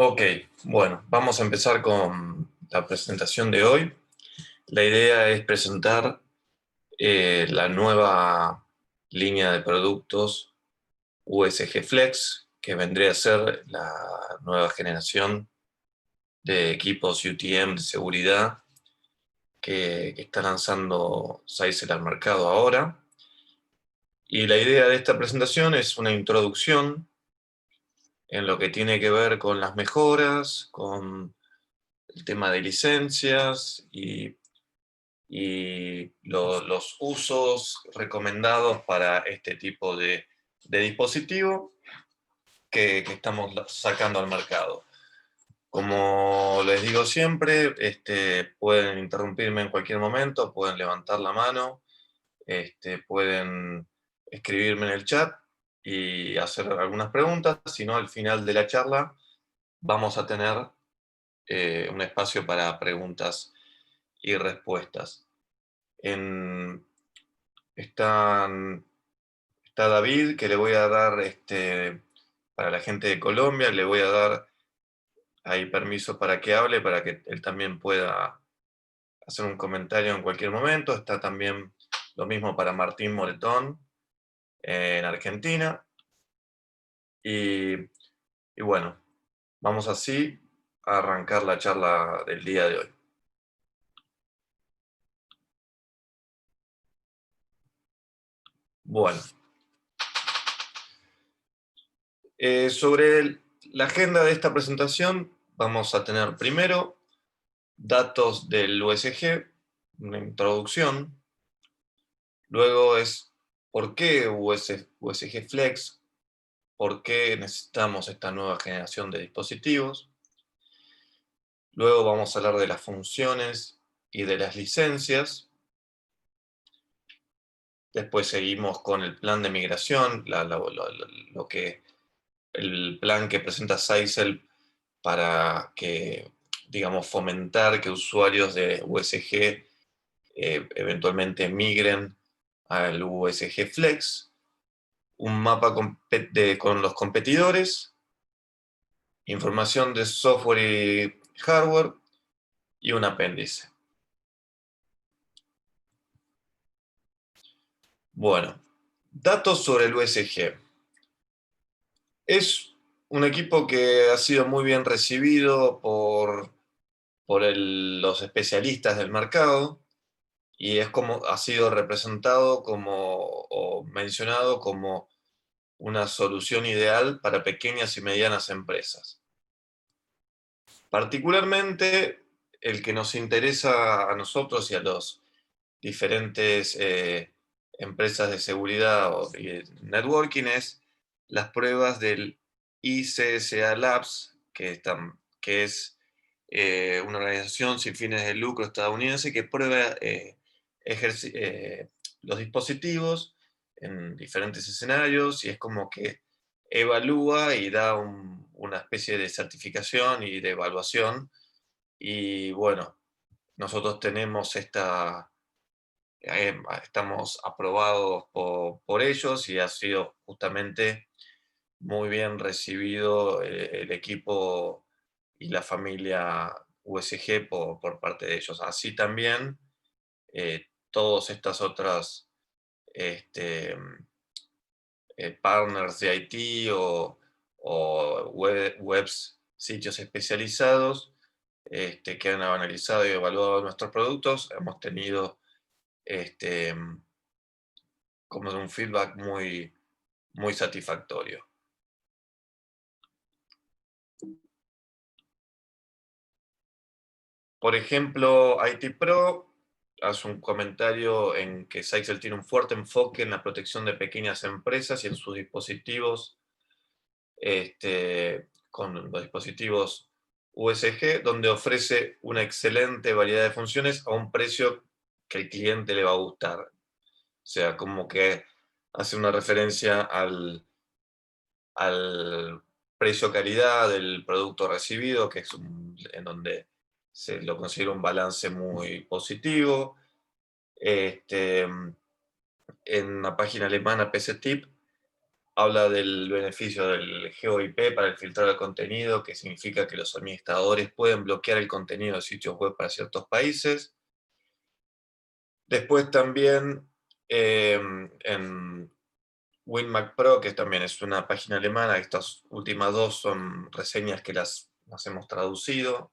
Ok, bueno, vamos a empezar con la presentación de hoy. La idea es presentar la nueva línea de productos USG Flex, que vendría a ser la nueva generación de equipos UTM de seguridad que está lanzando Zeissel al mercado ahora. Y la idea de esta presentación es una introducción en lo que tiene que ver con las mejoras, con el tema de licencias y los usos recomendados para este tipo de dispositivo que estamos sacando al mercado. Como les digo siempre, pueden interrumpirme en cualquier momento, pueden levantar la mano, pueden escribirme en el chat y hacer algunas preguntas. Si no, al final de la charla vamos a tener un espacio para preguntas y respuestas. En, están, está David, que le voy a dar, para la gente de Colombia, le voy a dar ahí permiso para que hable, para que él también pueda hacer un comentario en cualquier momento. Está también lo mismo para Martín Moretón, en Argentina. Y, y bueno, vamos así a arrancar la charla del día de hoy. Bueno, sobre la agenda de esta presentación, vamos a tener primero datos del USG, una introducción. Luego es por qué USG Flex, por qué necesitamos esta nueva generación de dispositivos. Luego vamos a hablar de las funciones y de las licencias. Después seguimos con el plan de migración, el plan que presenta Zeissel para que, digamos, fomentar que usuarios de USG eventualmente migren al USG Flex, un mapa con los competidores, información de software y hardware y un apéndice. Bueno, datos sobre el USG. Es un equipo que ha sido muy bien recibido por los especialistas del mercado y ha sido representado o mencionado como una solución ideal para pequeñas y medianas empresas. Particularmente, el que nos interesa a nosotros y a los diferentes empresas de seguridad y de networking es las pruebas del ICSA Labs, que es una organización sin fines de lucro estadounidense que prueba los dispositivos en diferentes escenarios y es como que evalúa y da una especie de certificación y de evaluación. Y bueno, nosotros tenemos estamos aprobados por ellos y ha sido justamente muy bien recibido el equipo y la familia USG por parte de ellos. Así también todas estas otras este, partners de IT o webs, sitios especializados que han analizado y evaluado nuestros productos. Hemos tenido este, como un feedback muy satisfactorio. Por ejemplo, IT Pro hace un comentario en que Zeissel tiene un fuerte enfoque en la protección de pequeñas empresas y en sus dispositivos, con los dispositivos USG, donde ofrece una excelente variedad de funciones a un precio que el cliente le va a gustar. O sea, como que hace una referencia al precio-calidad del producto recibido, que es en donde se lo considera un balance muy positivo. En la página alemana PCTip habla del beneficio del GeoIP para el filtrado de contenido, que significa que los administradores pueden bloquear el contenido de sitios web para ciertos países. Después también en WinMac Pro, que también es una página alemana, estas últimas dos son reseñas que las hemos traducido,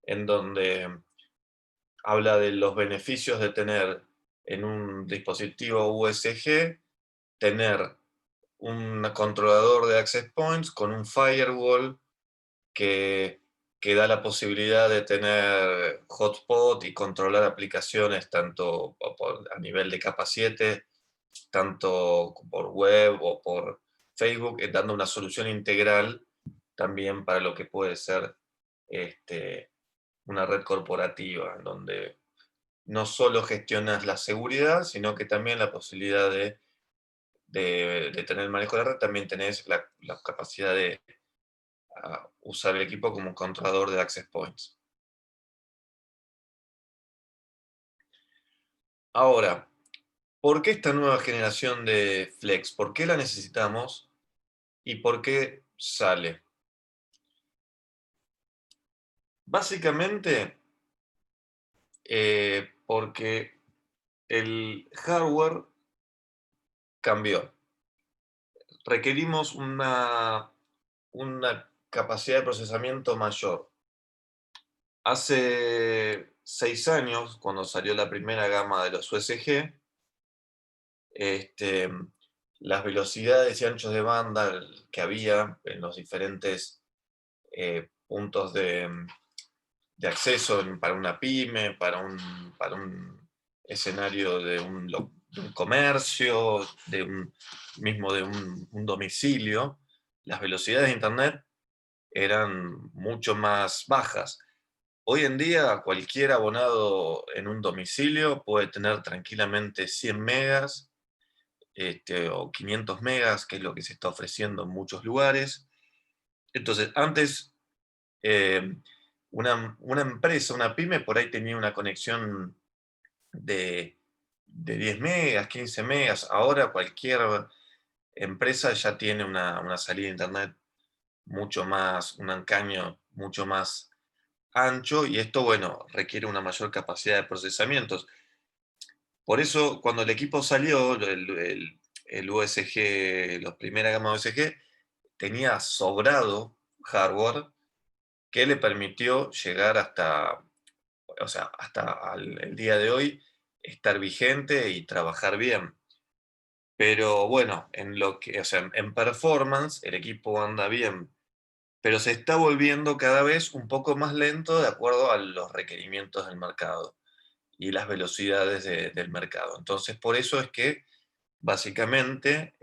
en donde habla de los beneficios de tener en un dispositivo USG, tener un controlador de access points con un firewall que, que da la posibilidad de tener hotspot y controlar aplicaciones tanto a nivel de capa 7, tanto por web o por Facebook, dando una solución integral también para lo que puede ser una red corporativa, en donde no solo gestionas la seguridad, sino que también la posibilidad de tener el manejo de la red, también tenés la capacidad de usar el equipo como un controlador de access points. Ahora, ¿por qué esta nueva generación de Flex? ¿Por qué la necesitamos y por qué sale? Básicamente, porque el hardware cambió. Requerimos una capacidad de procesamiento mayor. Hace 6 años, cuando salió la primera gama de los USG, este, las velocidades y anchos de banda que había en los diferentes puntos de acceso para una pyme, para un escenario de un comercio, mismo de un domicilio, las velocidades de Internet eran mucho más bajas. Hoy en día, cualquier abonado en un domicilio puede tener tranquilamente 100 megas o 500 megas, que es lo que se está ofreciendo en muchos lugares. Entonces, antes, eh, una empresa, una pyme, por ahí tenía una conexión de 10 megas, 15 megas. Ahora cualquier empresa ya tiene una salida de internet mucho más, un ancaño mucho más ancho, y esto, bueno, requiere una mayor capacidad de procesamientos. Por eso, cuando el equipo salió, el USG, la primera gama USG, tenía sobrado hardware que le permitió llegar o sea, hasta el día de hoy, estar vigente y trabajar bien. Pero bueno, o sea, en performance el equipo anda bien, pero se está volviendo cada vez un poco más lento de acuerdo a los requerimientos del mercado y las velocidades del mercado. Entonces, por eso es que básicamente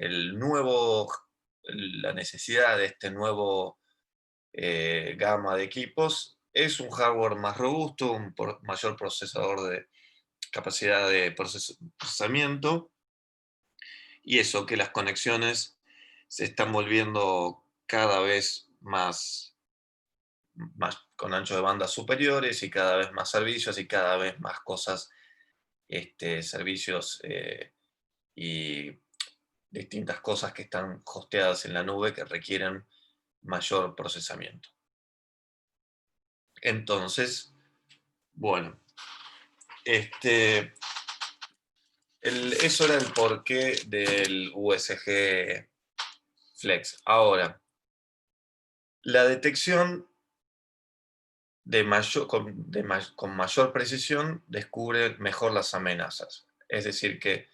la necesidad de este nuevo gama de equipos es un hardware más robusto, un mayor procesador de capacidad de procesamiento, y eso, que las conexiones se están volviendo cada vez más con ancho de banda superiores y cada vez más servicios y cada vez más cosas, servicios y distintas cosas que están hosteadas en la nube que requieren mayor procesamiento. Entonces, bueno, eso era el porqué del USG Flex. Ahora, la detección con mayor precisión descubre mejor las amenazas. Es decir, que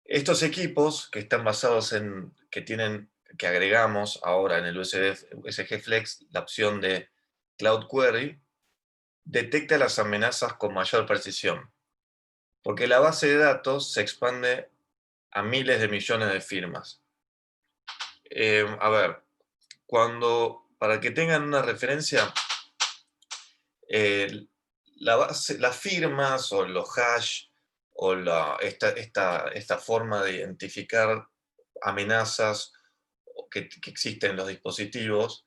estos equipos que están basados que agregamos ahora en el USG Flex, la opción de Cloud Query, detecta las amenazas con mayor precisión, porque la base de datos se expande a miles de millones de firmas. A ver, para que tengan una referencia, eh, las firmas o los hash o esta forma de identificar amenazas que existen en los dispositivos,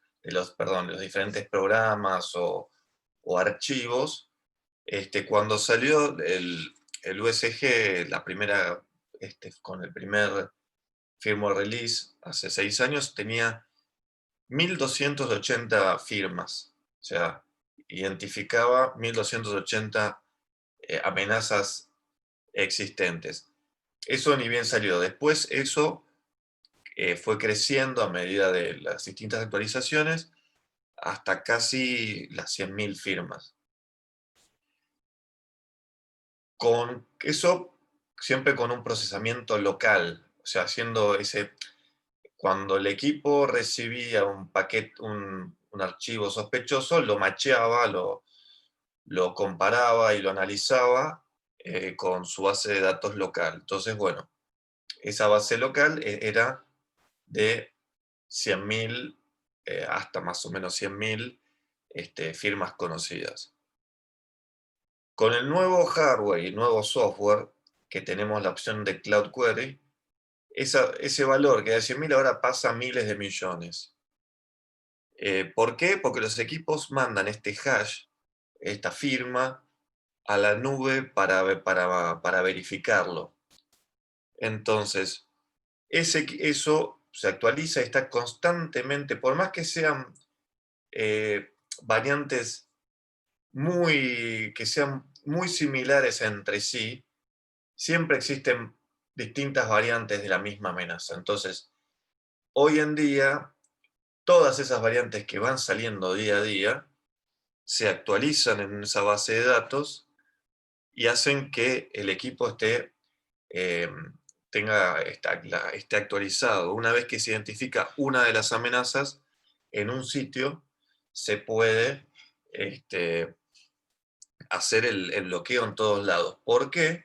perdón, de los diferentes programas o archivos, cuando salió el USG, con el primer firmware release hace 6 años, tenía 1280 firmas. O sea, identificaba 1280 amenazas existentes. Eso ni bien salió. Después eso fue creciendo a medida de las distintas actualizaciones hasta casi las 100.000 firmas. Con eso, siempre con un procesamiento local, o sea, haciendo ese... Cuando el equipo recibía un paquete, un archivo sospechoso, lo macheaba, lo comparaba y lo analizaba con su base de datos local. Entonces, bueno, esa base local era de 100.000 hasta más o menos 100.000 firmas conocidas. Con el nuevo hardware y nuevo software, que tenemos la opción de Cloud Query, ese valor que era 100.000 ahora pasa a miles de millones. ¿Por qué? Porque los equipos mandan este hash, esta firma, a la nube para verificarlo. Entonces, eso se actualiza y está constantemente, por más que sean variantes que sean muy similares entre sí, siempre existen distintas variantes de la misma amenaza. Entonces, hoy en día, todas esas variantes que van saliendo día a día se actualizan en esa base de datos y hacen que el equipo eh, esté actualizado. Una vez que se identifica una de las amenazas en un sitio, se puede hacer el bloqueo en todos lados. ¿Por qué?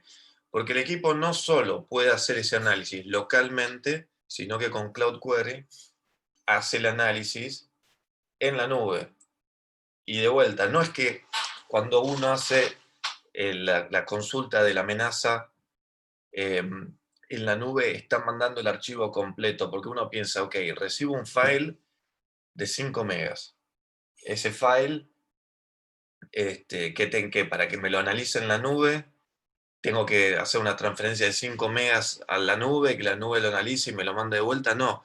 Porque el equipo no solo puede hacer ese análisis localmente, sino que con Cloud Query hace el análisis en la nube. Y de vuelta, no es que cuando uno hace la consulta de la amenaza en la nube está mandando el archivo completo, porque uno piensa, ok, recibo un file de 5 megas. Ese file, para que me lo analice en la nube, tengo que hacer una transferencia de 5 megas a la nube, que la nube lo analice y me lo mande de vuelta. No,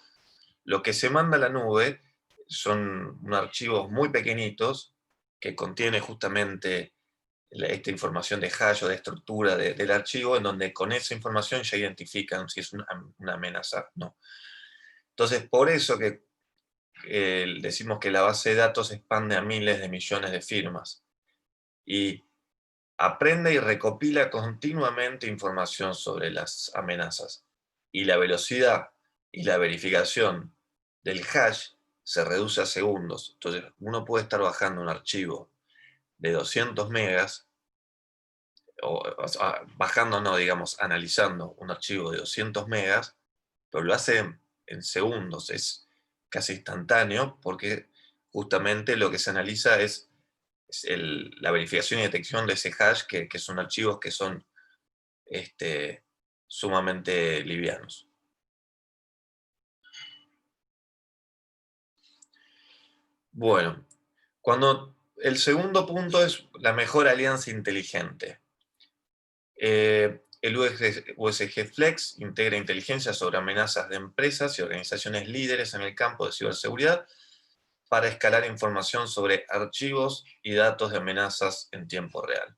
lo que se manda a la nube son unos archivos muy pequeñitos que contiene justamente esta información de hash o de estructura del archivo, en donde con esa información ya identifican si es una amenaza o no. Entonces, por eso que decimos que la base de datos se expande a miles de millones de firmas y aprende y recopila continuamente información sobre las amenazas. Y la velocidad y la verificación del hash se reduce a segundos. Entonces, uno puede estar bajando un archivo de 200 megas bajando no, digamos, analizando un archivo de 200 megas, pero lo hace en segundos, es casi instantáneo, porque justamente lo que se analiza es la verificación y detección de ese hash, que son archivos que son sumamente livianos. Bueno, el segundo punto es la mejor alianza inteligente. El USG Flex integra inteligencia sobre amenazas de empresas y organizaciones líderes en el campo de ciberseguridad para escalar información sobre archivos y datos de amenazas en tiempo real.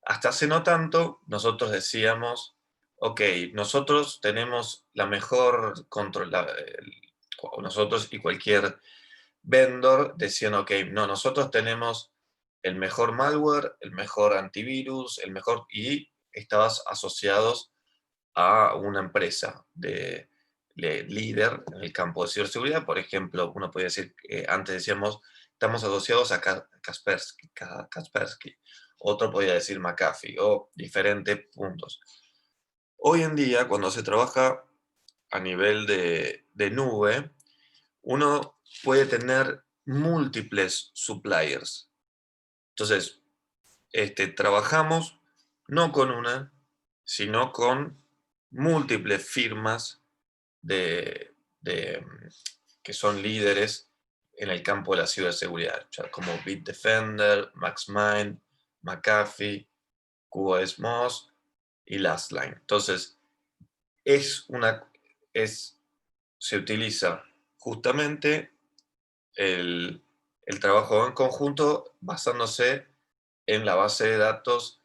Hasta hace no tanto, nosotros decíamos, ok, nosotros tenemos la mejor control, nosotros y cualquier vendor decían, ok, no, nosotros tenemos el mejor malware, el mejor antivirus, y estabas asociados a una empresa de líder en el campo de ciberseguridad. Por ejemplo, uno podría decir, antes decíamos, estamos asociados a Kaspersky. Otro podría decir McAfee o diferentes puntos. Hoy en día, cuando se trabaja a nivel de nube, uno puede tener múltiples suppliers. Entonces, trabajamos no con una, sino con múltiples firmas que son líderes en el campo de la ciberseguridad, como Bitdefender, MaxMind, McAfee, QoS Moz y Lastline. Entonces, es una se utiliza justamente el trabajo en conjunto basándose en la base de datos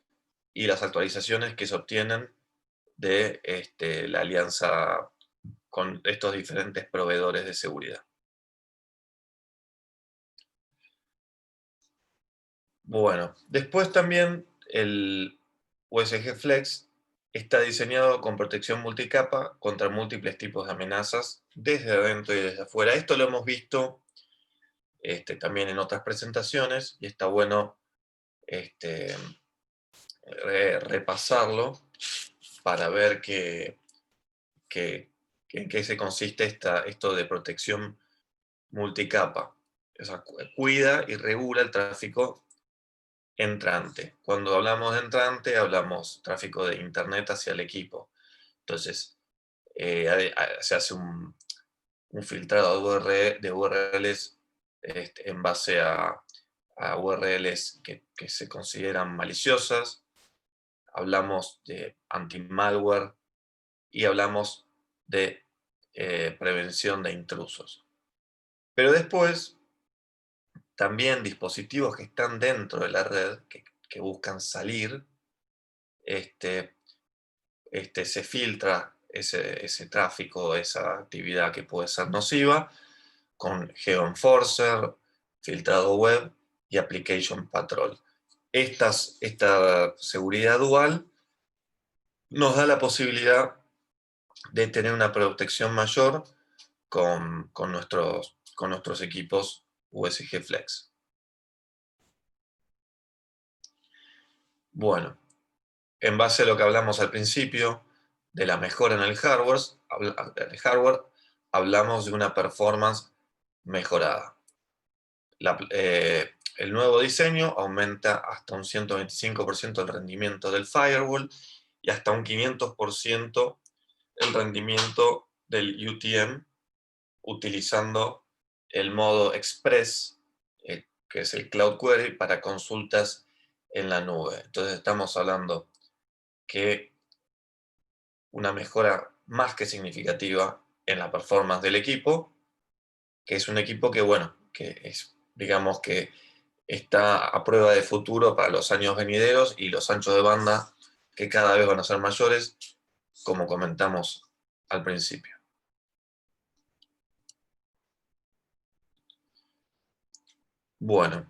y las actualizaciones que se obtienen de la alianza con estos diferentes proveedores de seguridad. Bueno, después también el USG Flex está diseñado con protección multicapa contra múltiples tipos de amenazas desde adentro y desde afuera. Esto lo hemos visto también en otras presentaciones y está bueno este, repasarlo para ver en qué se consiste esto de protección multicapa. O sea, cuida y regula el tráfico entrante. Cuando hablamos de entrante, hablamos tráfico de Internet hacia el equipo. Entonces, se hace un filtrado de URLs en base a URLs que se consideran maliciosas. Hablamos de anti-malware y hablamos de prevención de intrusos. Pero después, también dispositivos que están dentro de la red, que buscan salir, se filtra ese tráfico, esa actividad que puede ser nociva, con GeoEnforcer, filtrado web y Application Patrol. Esta seguridad dual nos da la posibilidad de tener una protección mayor con nuestros equipos USG Flex. Bueno, en base a lo que hablamos al principio de la mejora en el hardware, hablamos de una performance mejorada. El nuevo diseño aumenta hasta un 125% el rendimiento del firewall y hasta un 500% el rendimiento del UTM utilizando el modo Express, que es el Cloud Query, para consultas en la nube. Entonces estamos hablando que una mejora más que significativa en la performance del equipo, que es un equipo que, bueno, que es, digamos que está a prueba de futuro para los años venideros y los anchos de banda que cada vez van a ser mayores, como comentamos al principio. Bueno,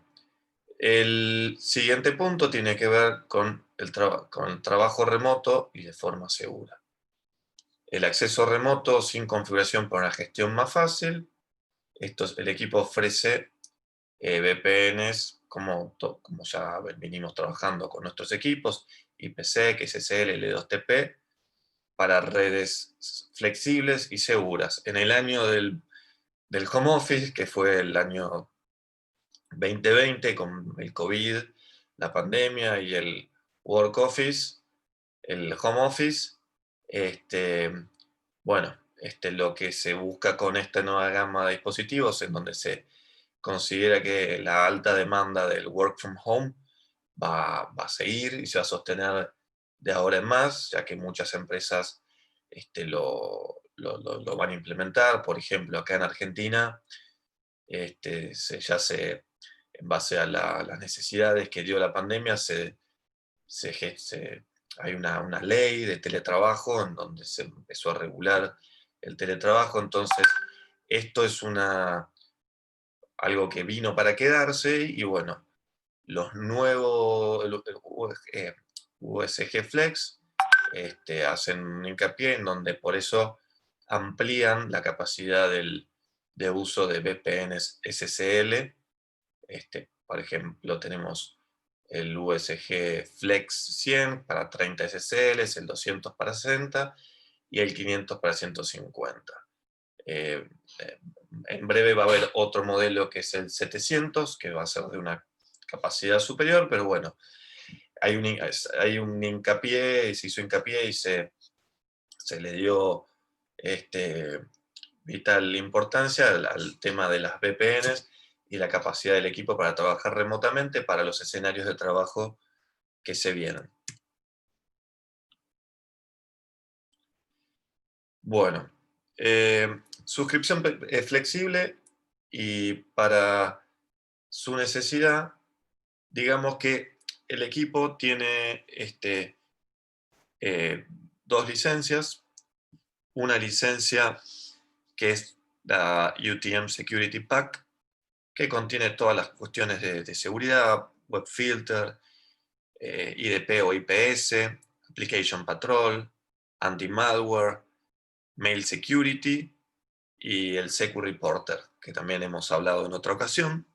el siguiente punto tiene que ver con el trabajo remoto y de forma segura. El acceso remoto sin configuración para una gestión más fácil. El equipo ofrece VPNs, como ya venimos trabajando con nuestros equipos, IPsec, SSL, L2TP, para redes flexibles y seguras. En el año del home office, que fue el año 2020, con el COVID, la pandemia y el work office, el home office, bueno, lo que se busca con esta nueva gama de dispositivos, en donde se considera que la alta demanda del work from home va a seguir y se va a sostener de ahora en más, ya que muchas empresas lo van a implementar. Por ejemplo, acá en Argentina, en base a las necesidades que dio la pandemia, hay una ley de teletrabajo en donde se empezó a regular el teletrabajo. Entonces, esto es algo que vino para quedarse y bueno, los nuevos USG Flex hacen un hincapié en donde por eso amplían la capacidad de uso de VPNs SSL. Por ejemplo, tenemos el USG Flex 100 para 30 SSLs, el 200 para 60 y el 500 para 150. En breve va a haber otro modelo que es el 700, que va a ser de una capacidad superior, pero bueno, hay un hincapié, se hizo hincapié y se le dio vital importancia al tema de las VPNs y la capacidad del equipo para trabajar remotamente para los escenarios de trabajo que se vienen. Bueno, Suscripción flexible y para su necesidad, digamos que el equipo tiene eh, dos licencias. Una licencia que es la UTM Security Pack, que contiene todas las cuestiones de seguridad, web filter, IDP o IPS, Application Patrol, Anti-Malware, Mail Security y el Secu Reporter, que también hemos hablado en otra ocasión.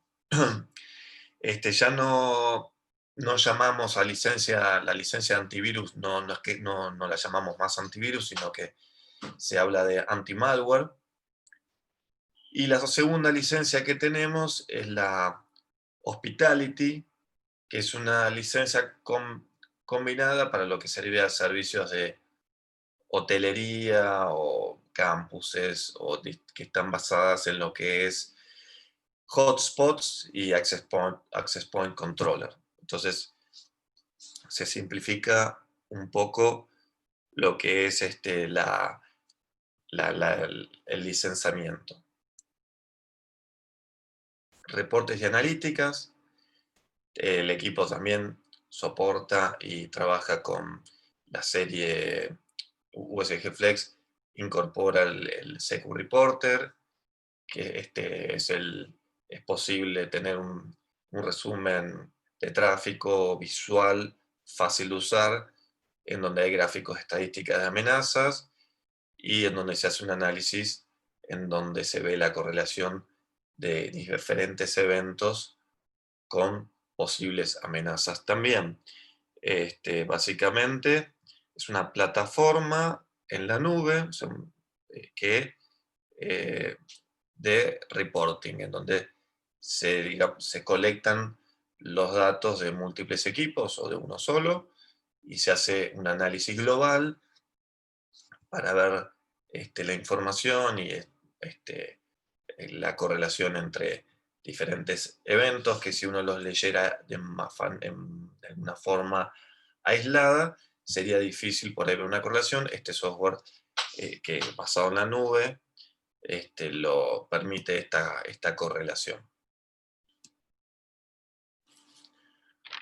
Ya no llamamos a la licencia de antivirus, no es que no la llamamos más antivirus, sino que se habla de anti-malware. Y la segunda licencia que tenemos es la Hospitality, que es una licencia combinada para lo que sería servicios de hotelería o campuses que están basadas en lo que es hotspots y access point controller. Entonces, se simplifica un poco lo que es el licenciamiento. Reportes y analíticas. El equipo también soporta y trabaja con la serie USG Flex, incorpora el Secu Reporter, que es posible tener un resumen de tráfico visual fácil de usar, en donde hay gráficos estadísticas de amenazas y en donde se hace un análisis en donde se ve la correlación de diferentes eventos con posibles amenazas también. Básicamente es una plataforma en la nube que de reporting, en donde se colectan los datos de múltiples equipos o de uno solo y se hace un análisis global para ver la información y la correlación entre diferentes eventos que si uno los leyera de una forma aislada, sería difícil por ahí ver una correlación. Este software que basado en la nube lo permite esta correlación.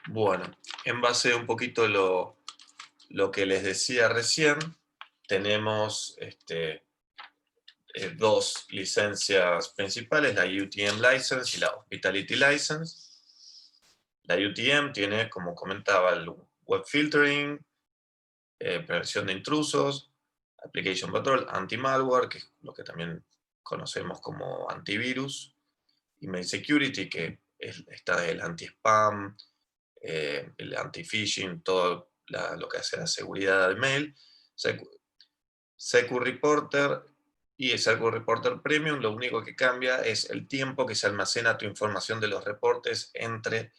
Bueno, en base a un poquito lo que les decía recién, tenemos dos licencias principales, la UTM License y la Hospitality License. La UTM tiene, como comentaba, el web filtering, prevención de intrusos, application patrol, anti-malware, que es lo que también conocemos como antivirus, email security, que está el anti-spam, el anti-phishing, todo lo que hace la seguridad del mail, Secu Reporter y el Secu Reporter Premium. Lo único que cambia es el tiempo que se almacena tu información de los reportes entre,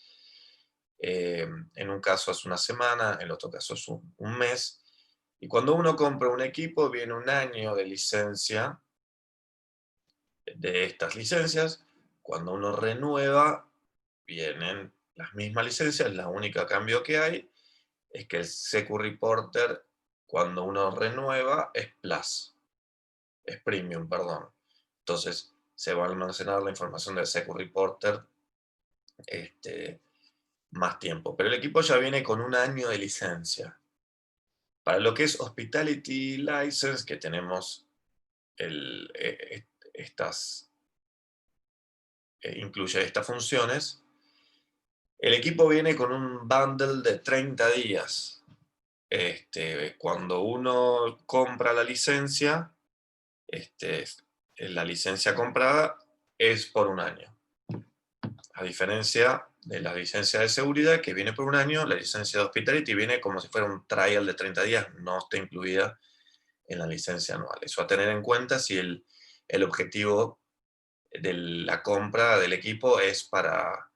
en un caso es una semana, en otro caso es un mes. Y cuando uno compra un equipo, viene un año de licencia de estas licencias. Cuando uno renueva, vienen las mismas licencias. La única cambio que hay es que el Secu Reporter, cuando uno renueva, es Plus. Es Premium, perdón. Entonces, se va a almacenar la información del Secu Reporter más tiempo. Pero el equipo ya viene con un año de licencia. Para lo que es Hospitality License, que tenemos incluye estas funciones, el equipo viene con un bundle de 30 días. Cuando uno compra la licencia, la licencia comprada es por un año. A diferencia de la licencia de seguridad, que viene por un año, la licencia de Hospitality viene como si fuera un trial de 30 días, no está incluida en la licencia anual. Eso a tener en cuenta si el objetivo de la compra del equipo es para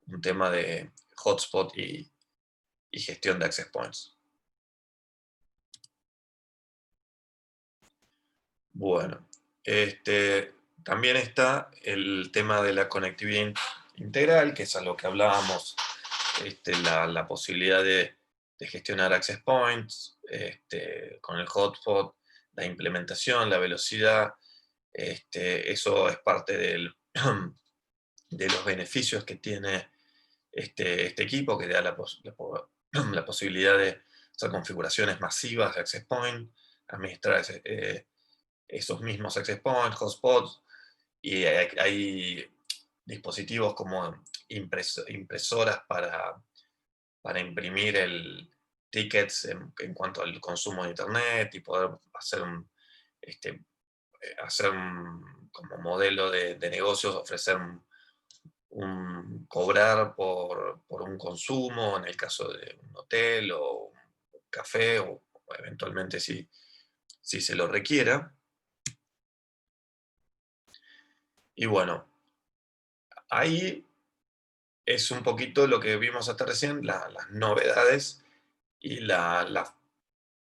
un tema de hotspot y gestión de access points. Bueno, también está el tema de la conectividad integral, que es a lo que hablábamos, la posibilidad de gestionar access points con el hotspot, la implementación, la velocidad, eso es parte de los beneficios que tiene este equipo, que te da la posibilidad de hacer configuraciones masivas de access point, administrar esos mismos access points, hotspots, y hay dispositivos como impresoras para imprimir tickets en cuanto al consumo de internet y poder hacer como modelo de negocios, ofrecer cobrar por un consumo, en el caso de un hotel o un café, o eventualmente si se lo requiera. Y bueno, ahí es un poquito lo que vimos hasta recién, las novedades y la-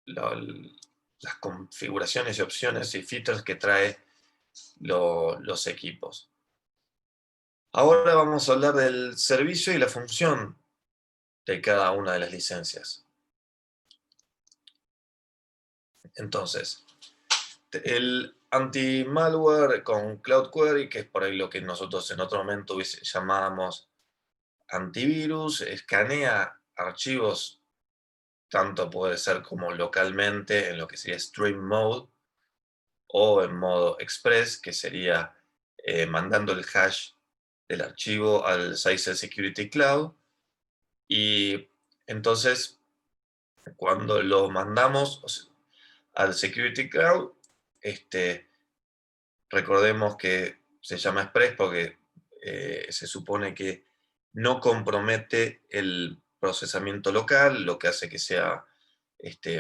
las configuraciones y opciones y features que trae los equipos. Ahora vamos a hablar del servicio y la función de cada una de las licencias. Entonces, el anti-malware con Cloud Query, que es por ahí lo que nosotros en otro momento llamábamos antivirus, escanea archivos, tanto puede ser como localmente en lo que sería Stream Mode, o en modo Express, que sería mandando el hash del archivo al Sizer Security Cloud. Y entonces, cuando lo mandamos al Security Cloud, recordemos que se llama Express porque se supone que no compromete el procesamiento local, lo que hace que sea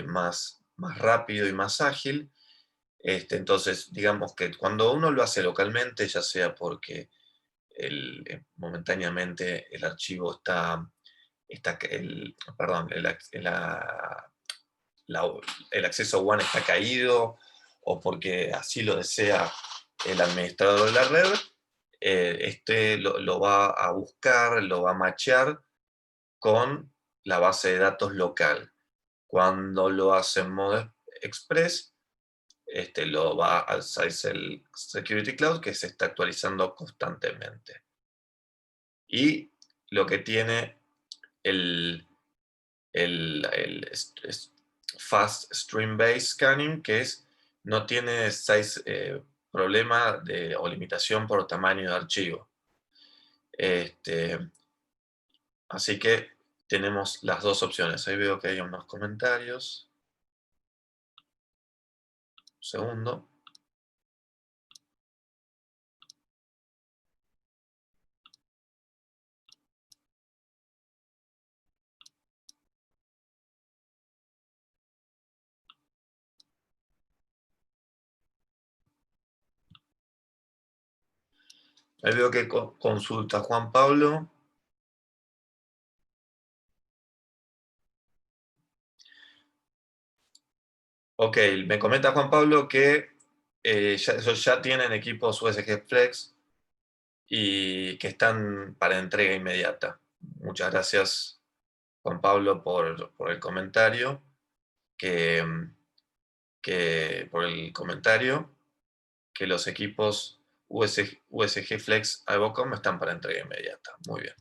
más rápido y más ágil. Entonces, digamos que cuando uno lo hace localmente, ya sea porque momentáneamente el archivo perdón, el acceso WAN está caído, o porque así lo desea el administrador de la red, lo va a buscar, lo va a machear con la base de datos local. Cuando lo hace en modo Express, lo va al el Security Cloud, que se está actualizando constantemente. Y lo que tiene el, Fast Stream Based Scanning, que no tiene problema o limitación por tamaño de archivo. Así que tenemos las dos opciones. Ahí veo que hay unos comentarios. Un segundo. Ahí veo que consulta Juan Pablo. Ok, me comenta Juan Pablo que ellos ya tienen equipos USG Flex y que están para entrega inmediata. Muchas gracias, Juan Pablo, por el comentario. Que, por el comentario, que los equipos USG Flex Avocom están para entrega inmediata. Muy bien.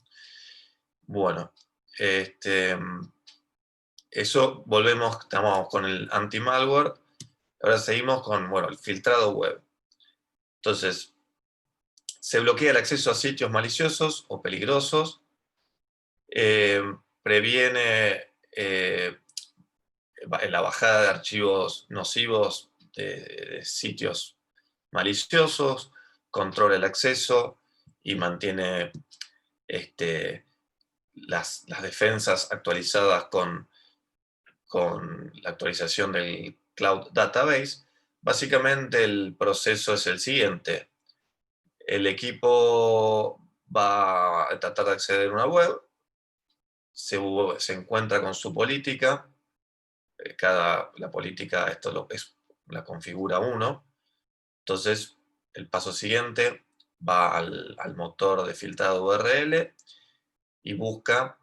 Bueno, eso volvemos, estamos con el anti-malware. Ahora seguimos con, bueno, el filtrado web. Entonces, se bloquea el acceso a sitios maliciosos o peligrosos, previene la bajada de archivos nocivos de sitios maliciosos, controla el acceso y mantiene las defensas actualizadas con la actualización del Cloud Database. Básicamente el proceso es el siguiente. El equipo va a tratar de acceder a una web, se encuentra con su política, la política la configura uno. Entonces, el paso siguiente va al motor de filtrado URL y busca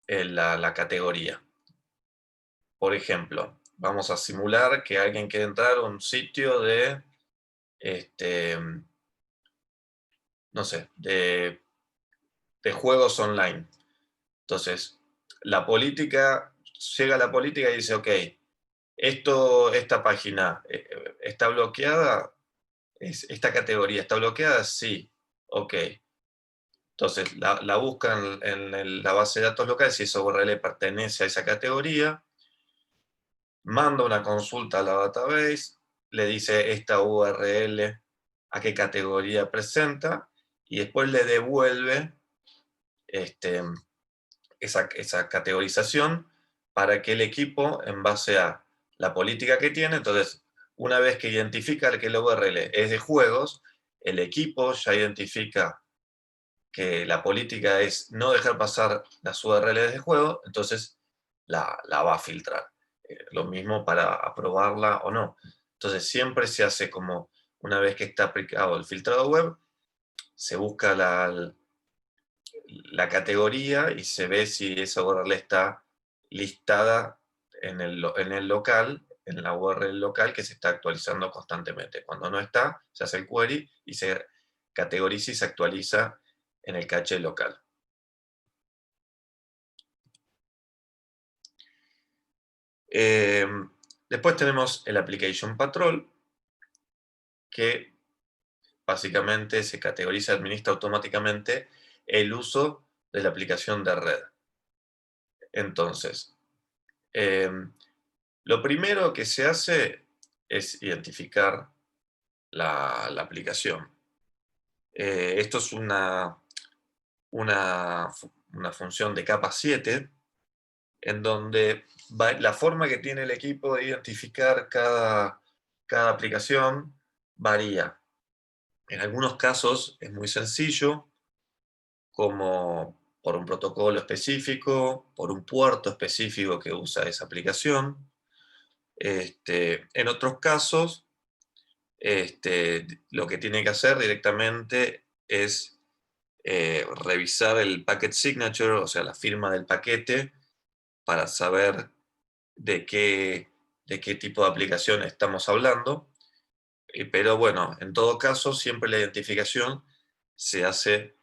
la categoría. Por ejemplo, vamos a simular que alguien quiere entrar a un sitio de, no sé, de juegos online. Entonces, llega la política y dice, ok, esta página está bloqueada, esta categoría está bloqueada, sí, ok. Entonces, la buscan en la base de datos local, si esa URL pertenece a esa categoría, manda una consulta a la database, le dice esta URL a qué categoría presenta, y después le devuelve este, esa categorización para que el equipo, en base a la política que tiene, entonces, una vez que identifica que la URL es de juegos, el equipo ya identifica que la política es no dejar pasar las URLs de juego, entonces la va a filtrar. Lo mismo para aprobarla o no. Entonces siempre se hace como, una vez que está aplicado el filtrado web, se busca la categoría y se ve si esa URL está listada en el local, en la URL local que se está actualizando constantemente. Cuando no está, se hace el query y se categoriza y se actualiza en el caché local. Después tenemos el Application Patrol, que básicamente se categoriza y administra automáticamente el uso de la aplicación de red. Entonces, lo primero que se hace es identificar la aplicación. Esto es una función de capa 7, en donde la forma que tiene el equipo de identificar cada aplicación varía. En algunos casos es muy sencillo, como por un protocolo específico, por un puerto específico que usa esa aplicación. En otros casos, lo que tiene que hacer directamente es revisar el packet signature, o sea, la firma del paquete, para saber de qué tipo de aplicación estamos hablando. Pero bueno, en todo caso, siempre la identificación se hace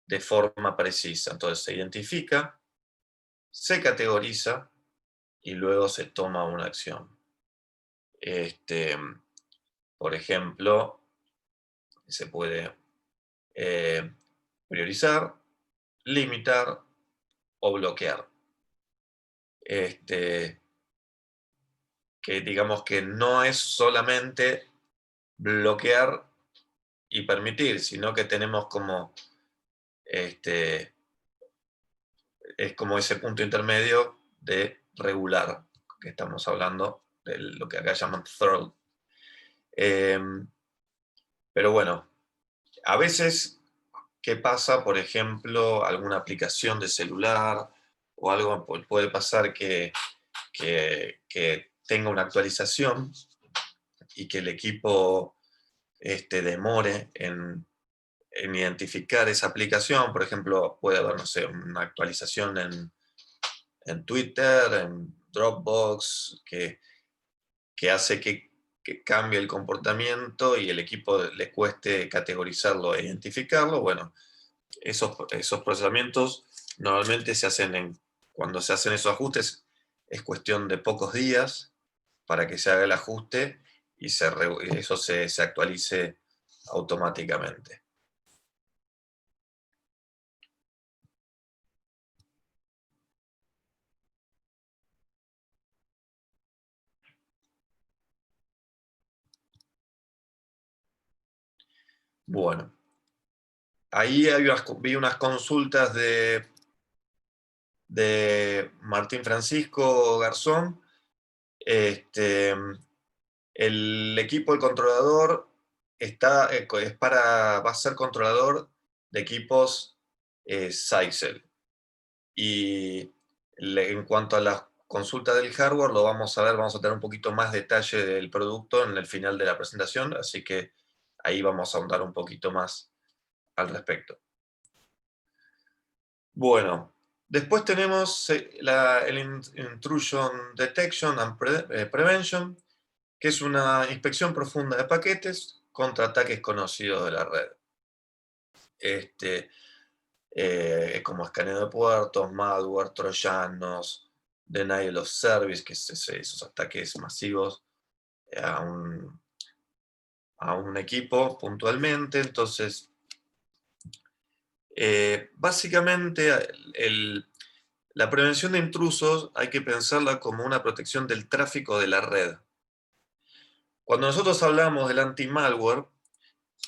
de forma precisa. Entonces se identifica, se categoriza y luego se toma una acción. Este, por ejemplo, se puede priorizar, limitar o bloquear. Que digamos que no es solamente bloquear y permitir, sino que tenemos como, es como ese punto intermedio de regular, que estamos hablando de lo que acá llaman throw. Pero bueno, a veces, ¿qué pasa? Por ejemplo, alguna aplicación de celular o algo puede pasar que tenga una actualización y que el equipo demore en identificar esa aplicación. Por ejemplo, puede haber, no sé, una actualización en Twitter, en Dropbox, que hace que cambie el comportamiento y el equipo le cueste categorizarlo e identificarlo. Bueno, esos procesamientos normalmente cuando se hacen esos ajustes, es cuestión de pocos días para que se haga el ajuste y eso se actualice automáticamente. Bueno, ahí vi unas consultas de Martín Francisco Garzón. El equipo del controlador va a ser controlador de equipos Zyxel. Y en cuanto a la consulta del hardware, lo vamos a ver, vamos a tener un poquito más detalle del producto en el final de la presentación, así que ahí vamos a ahondar un poquito más al respecto. Bueno, Después tenemos el Intrusion Detection and Prevention, que es una inspección profunda de paquetes contra ataques conocidos de la red. Como escaneo de puertos, malware, troyanos, denial of service, que es esos ataques masivos a un equipo puntualmente. Entonces, básicamente la prevención de intrusos hay que pensarla como una protección del tráfico de la red. Cuando nosotros hablamos del anti-malware,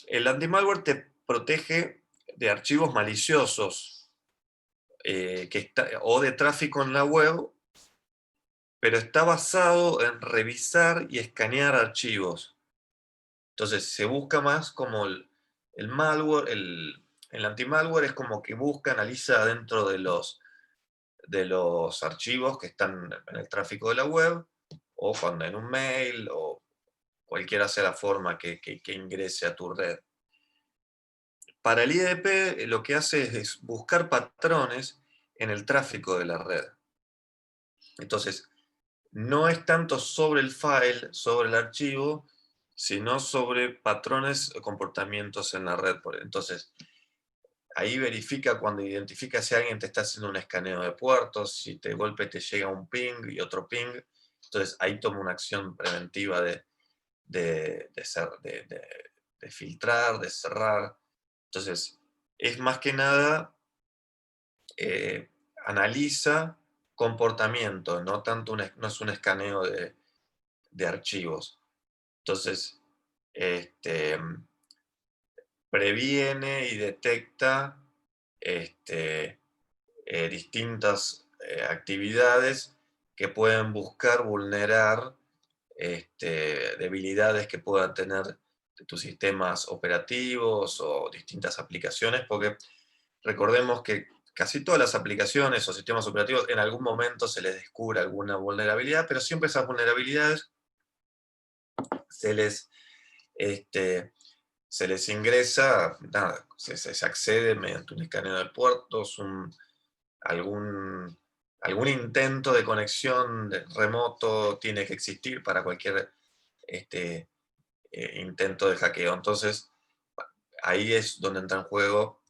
el anti-malware te protege de archivos maliciosos o de tráfico en la web, pero está basado en revisar y escanear archivos. Entonces se busca más como el malware, el anti-malware es como que busca, analiza dentro de los archivos que están en el tráfico de la web, o cuando en un mail, o cualquiera sea la forma que ingrese a tu red. Para el IDP lo que hace es buscar patrones en el tráfico de la red. Entonces, no es tanto sobre el file, sobre el archivo, sino sobre patrones o comportamientos en la red. Entonces, ahí verifica cuando identifica si alguien te está haciendo un escaneo de puertos, si de golpe te llega un ping y otro ping. Entonces, ahí toma una acción preventiva de filtrar, de cerrar. Entonces, es más que nada, analiza comportamiento, no tanto no es un escaneo de archivos. Entonces, previene y detecta distintas actividades que pueden buscar vulnerar debilidades que puedan tener tus sistemas operativos o distintas aplicaciones, porque recordemos que casi todas las aplicaciones o sistemas operativos en algún momento se les descubre alguna vulnerabilidad, pero siempre esas vulnerabilidades se les, se les ingresa, nada, se accede mediante un escaneo de puertos, algún intento de conexión remoto tiene que existir para cualquier intento de hackeo. Entonces, ahí es donde entra en juego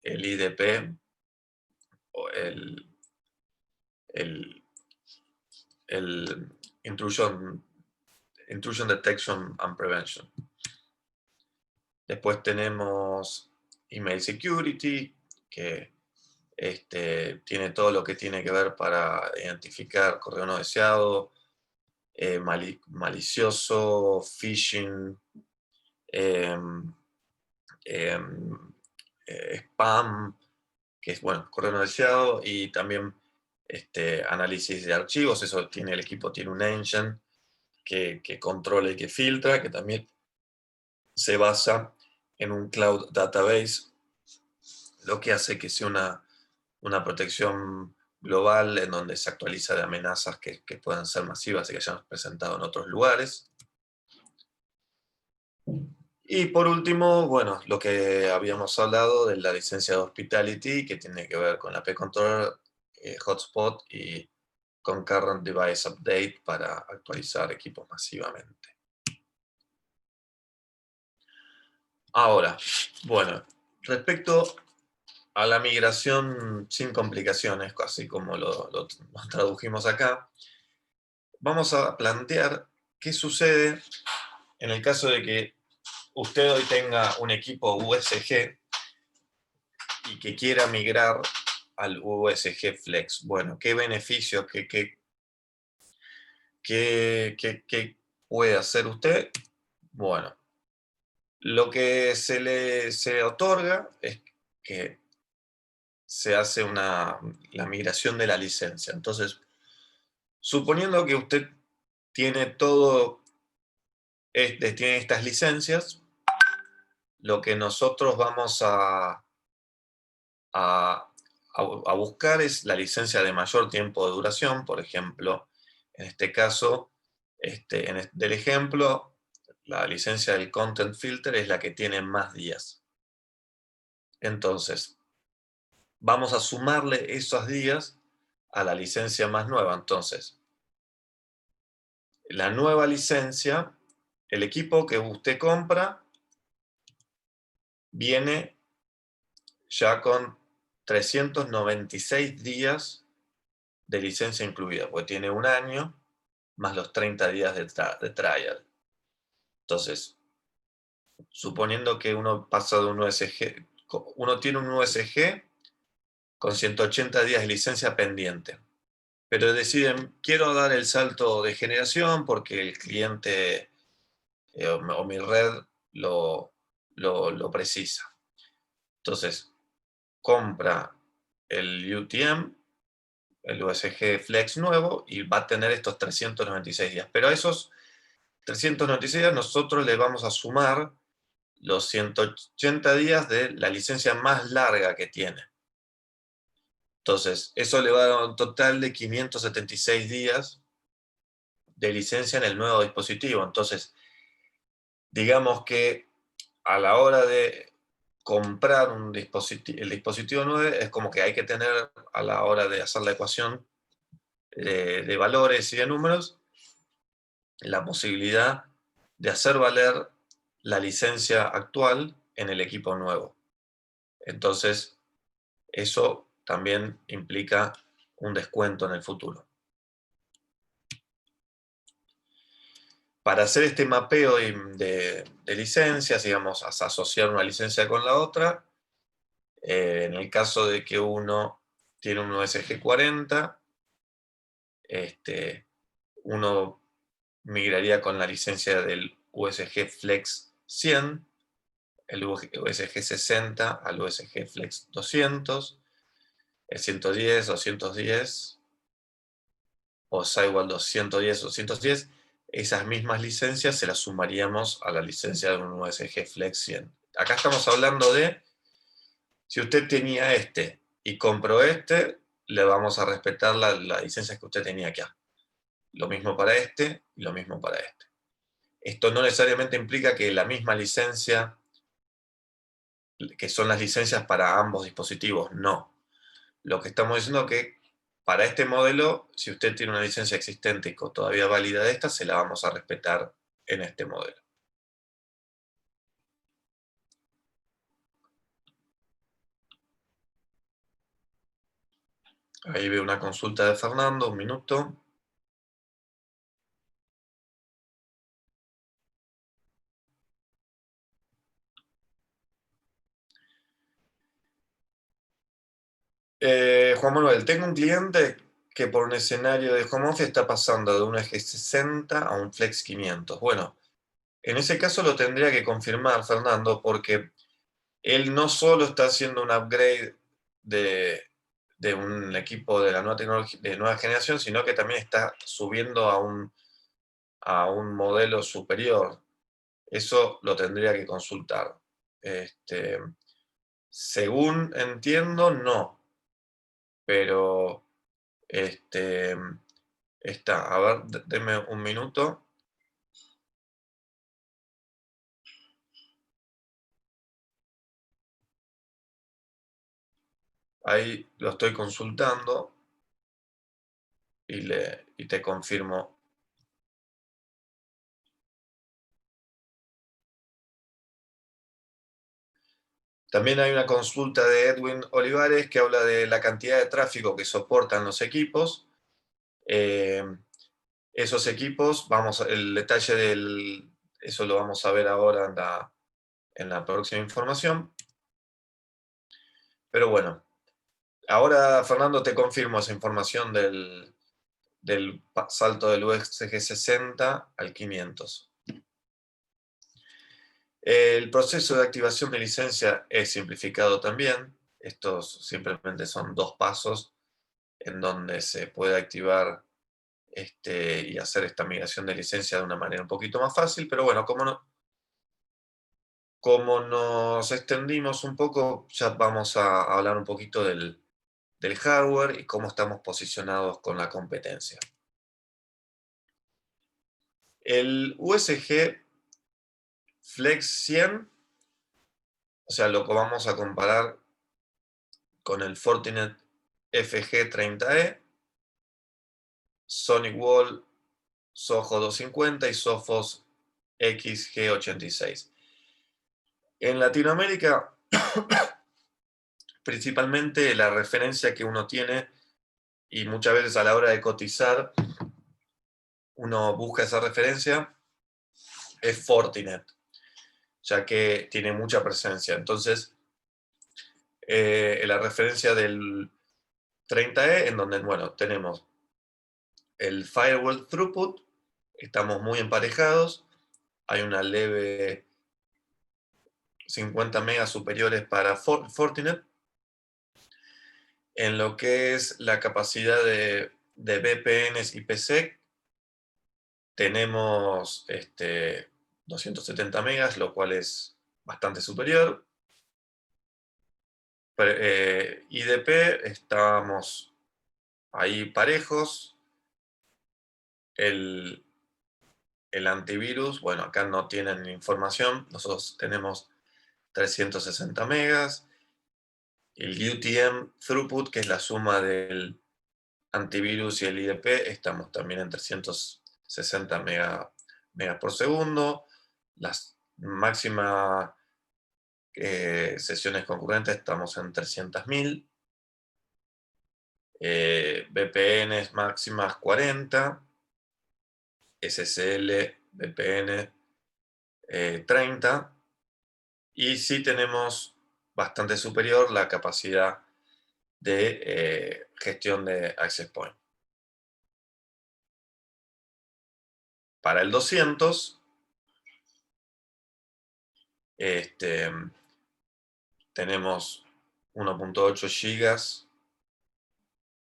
el IDP, o el Intrusion Detection and Prevention. Después tenemos Email Security, que tiene todo lo que tiene que ver para identificar correo no deseado, malicioso, phishing, spam, que es, bueno, correo no deseado, y también análisis de archivos. Eso el equipo tiene un engine que controla y que filtra, que también se basa en un cloud database, lo que hace que sea una protección global en donde se actualiza de amenazas que puedan ser masivas y que hayamos presentado en otros lugares. Y por último, bueno, lo que habíamos hablado de la licencia de Hospitality, que tiene que ver con la P-Controller, Hotspot y Concurrent Device Update para actualizar equipos masivamente. Ahora, bueno, respecto a la migración sin complicaciones, así como lo tradujimos acá, vamos a plantear qué sucede en el caso de que usted hoy tenga un equipo USG y que quiera migrar al USG Flex. Bueno, ¿qué beneficios, qué puede hacer usted? Bueno, lo que se otorga es que se hace la migración de la licencia. Entonces, suponiendo que usted tiene tiene estas licencias, lo que nosotros vamos a, a buscar es la licencia de mayor tiempo de duración. Por ejemplo, en este caso, del ejemplo, la licencia del Content Filter es la que tiene más días. Entonces, vamos a sumarle esos días a la licencia más nueva. Entonces, la nueva licencia, el equipo que usted compra, viene ya con 396 días de licencia incluida, porque tiene un año más los 30 días de trial. Entonces, suponiendo que uno pasa de un USG, uno tiene un USG con 180 días de licencia pendiente, pero deciden, quiero dar el salto de generación porque el cliente o mi red lo precisa. Entonces, compra el UTM, el USG Flex nuevo, y va a tener estos 396 días. Pero a esos 396 días nosotros le vamos a sumar los 180 días de la licencia más larga que tiene. Entonces, eso le va a dar un total de 576 días de licencia en el nuevo dispositivo. Entonces, digamos que a la hora de comprar el dispositivo 9 es como que hay que tener a la hora de hacer la ecuación de valores y de números la posibilidad de hacer valer la licencia actual en el equipo nuevo. Entonces, eso también implica un descuento en el futuro. Para hacer este mapeo de licencias, digamos, asociar una licencia con la otra, en el caso de que uno tiene un USG 40, uno migraría con la licencia del USG Flex 100, el USG 60 al USG Flex 200, el 110, 210, o SiWall 210, 210, esas mismas licencias se las sumaríamos a la licencia de un USG Flex 100. Acá estamos hablando de, si usted tenía este y compró este, le vamos a respetar la licencia que usted tenía acá. Lo mismo para este y lo mismo para este. Esto no necesariamente implica que la misma licencia, que son las licencias para ambos dispositivos, no. Lo que estamos diciendo es que para este modelo, si usted tiene una licencia existente y todavía válida de esta, se la vamos a respetar en este modelo. Ahí veo una consulta de Fernando, un minuto. Juan Manuel, tengo un cliente que por un escenario de home office está pasando de un eje 60 a un Flex 500. Bueno, en ese caso lo tendría que confirmar Fernando, porque él no solo está haciendo un upgrade de un equipo de la nueva tecnología, de nueva generación, sino que también está subiendo a un modelo superior. Eso lo tendría que consultar. Según entiendo, no. Pero está. A ver, denme un minuto. Ahí lo estoy consultando y te confirmo. También hay una consulta de Edwin Olivares que habla de la cantidad de tráfico que soportan los equipos. Esos equipos, el detalle eso lo vamos a ver ahora en la próxima información. Pero bueno, ahora Fernando te confirmo esa información del salto del USG 60 al 500. El proceso de activación de licencia es simplificado también. Estos simplemente son 2 pasos en donde se puede activar y hacer esta migración de licencia de una manera un poquito más fácil, pero bueno, como nos extendimos un poco, ya vamos a hablar un poquito del hardware y cómo estamos posicionados con la competencia. El USG Flex 100, o sea, lo que vamos a comparar con el Fortinet FG30E, SonicWall Soho 250 y Sophos XG86. En Latinoamérica, principalmente la referencia que uno tiene, y muchas veces a la hora de cotizar, uno busca esa referencia, es Fortinet, ya que tiene mucha presencia. Entonces, la referencia del 30E, en donde, bueno, tenemos el Firewall Throughput, estamos muy emparejados, hay una leve 50 megas superiores para Fortinet. En lo que es la capacidad de VPNs y PSEC, tenemos 270 megas, lo cual es bastante superior. IDP estamos ahí parejos. El antivirus, bueno, acá no tienen información. Nosotros tenemos 360 megas. El UTM throughput, que es la suma del antivirus y el IDP, estamos también en 360 megas por segundo. Las máximas sesiones concurrentes estamos en 300.000. VPNs máximas 40. SSL VPN 30. Y sí tenemos bastante superior la capacidad de gestión de access point. Para el 200, tenemos 1.8 gigas,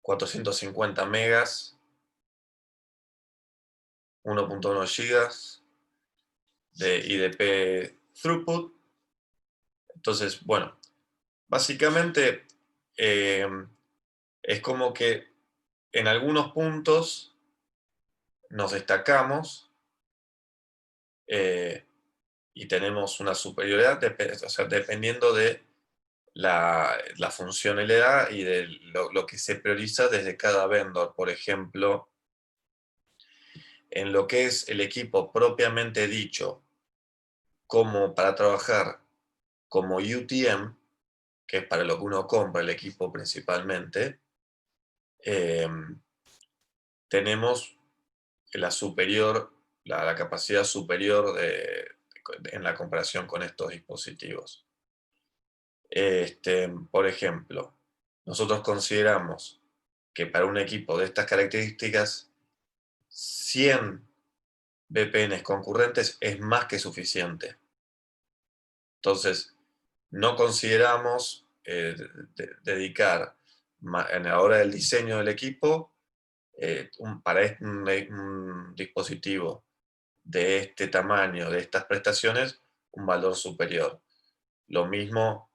450 megas, 1.1 gigas de IDP throughput. Entonces, bueno, básicamente es como que en algunos puntos nos destacamos y tenemos una superioridad, o sea, dependiendo de la funcionalidad y de lo que se prioriza desde cada vendor. Por ejemplo, en lo que es el equipo propiamente dicho, como para trabajar como UTM, que es para lo que uno compra el equipo principalmente, tenemos la capacidad superior en la comparación con estos dispositivos. Por ejemplo, nosotros consideramos que para un equipo de estas características, 100 VPNs concurrentes es más que suficiente. Entonces, no consideramos dedicar en la hora del diseño del equipo para un dispositivo de este tamaño, de estas prestaciones, un valor superior. Lo mismo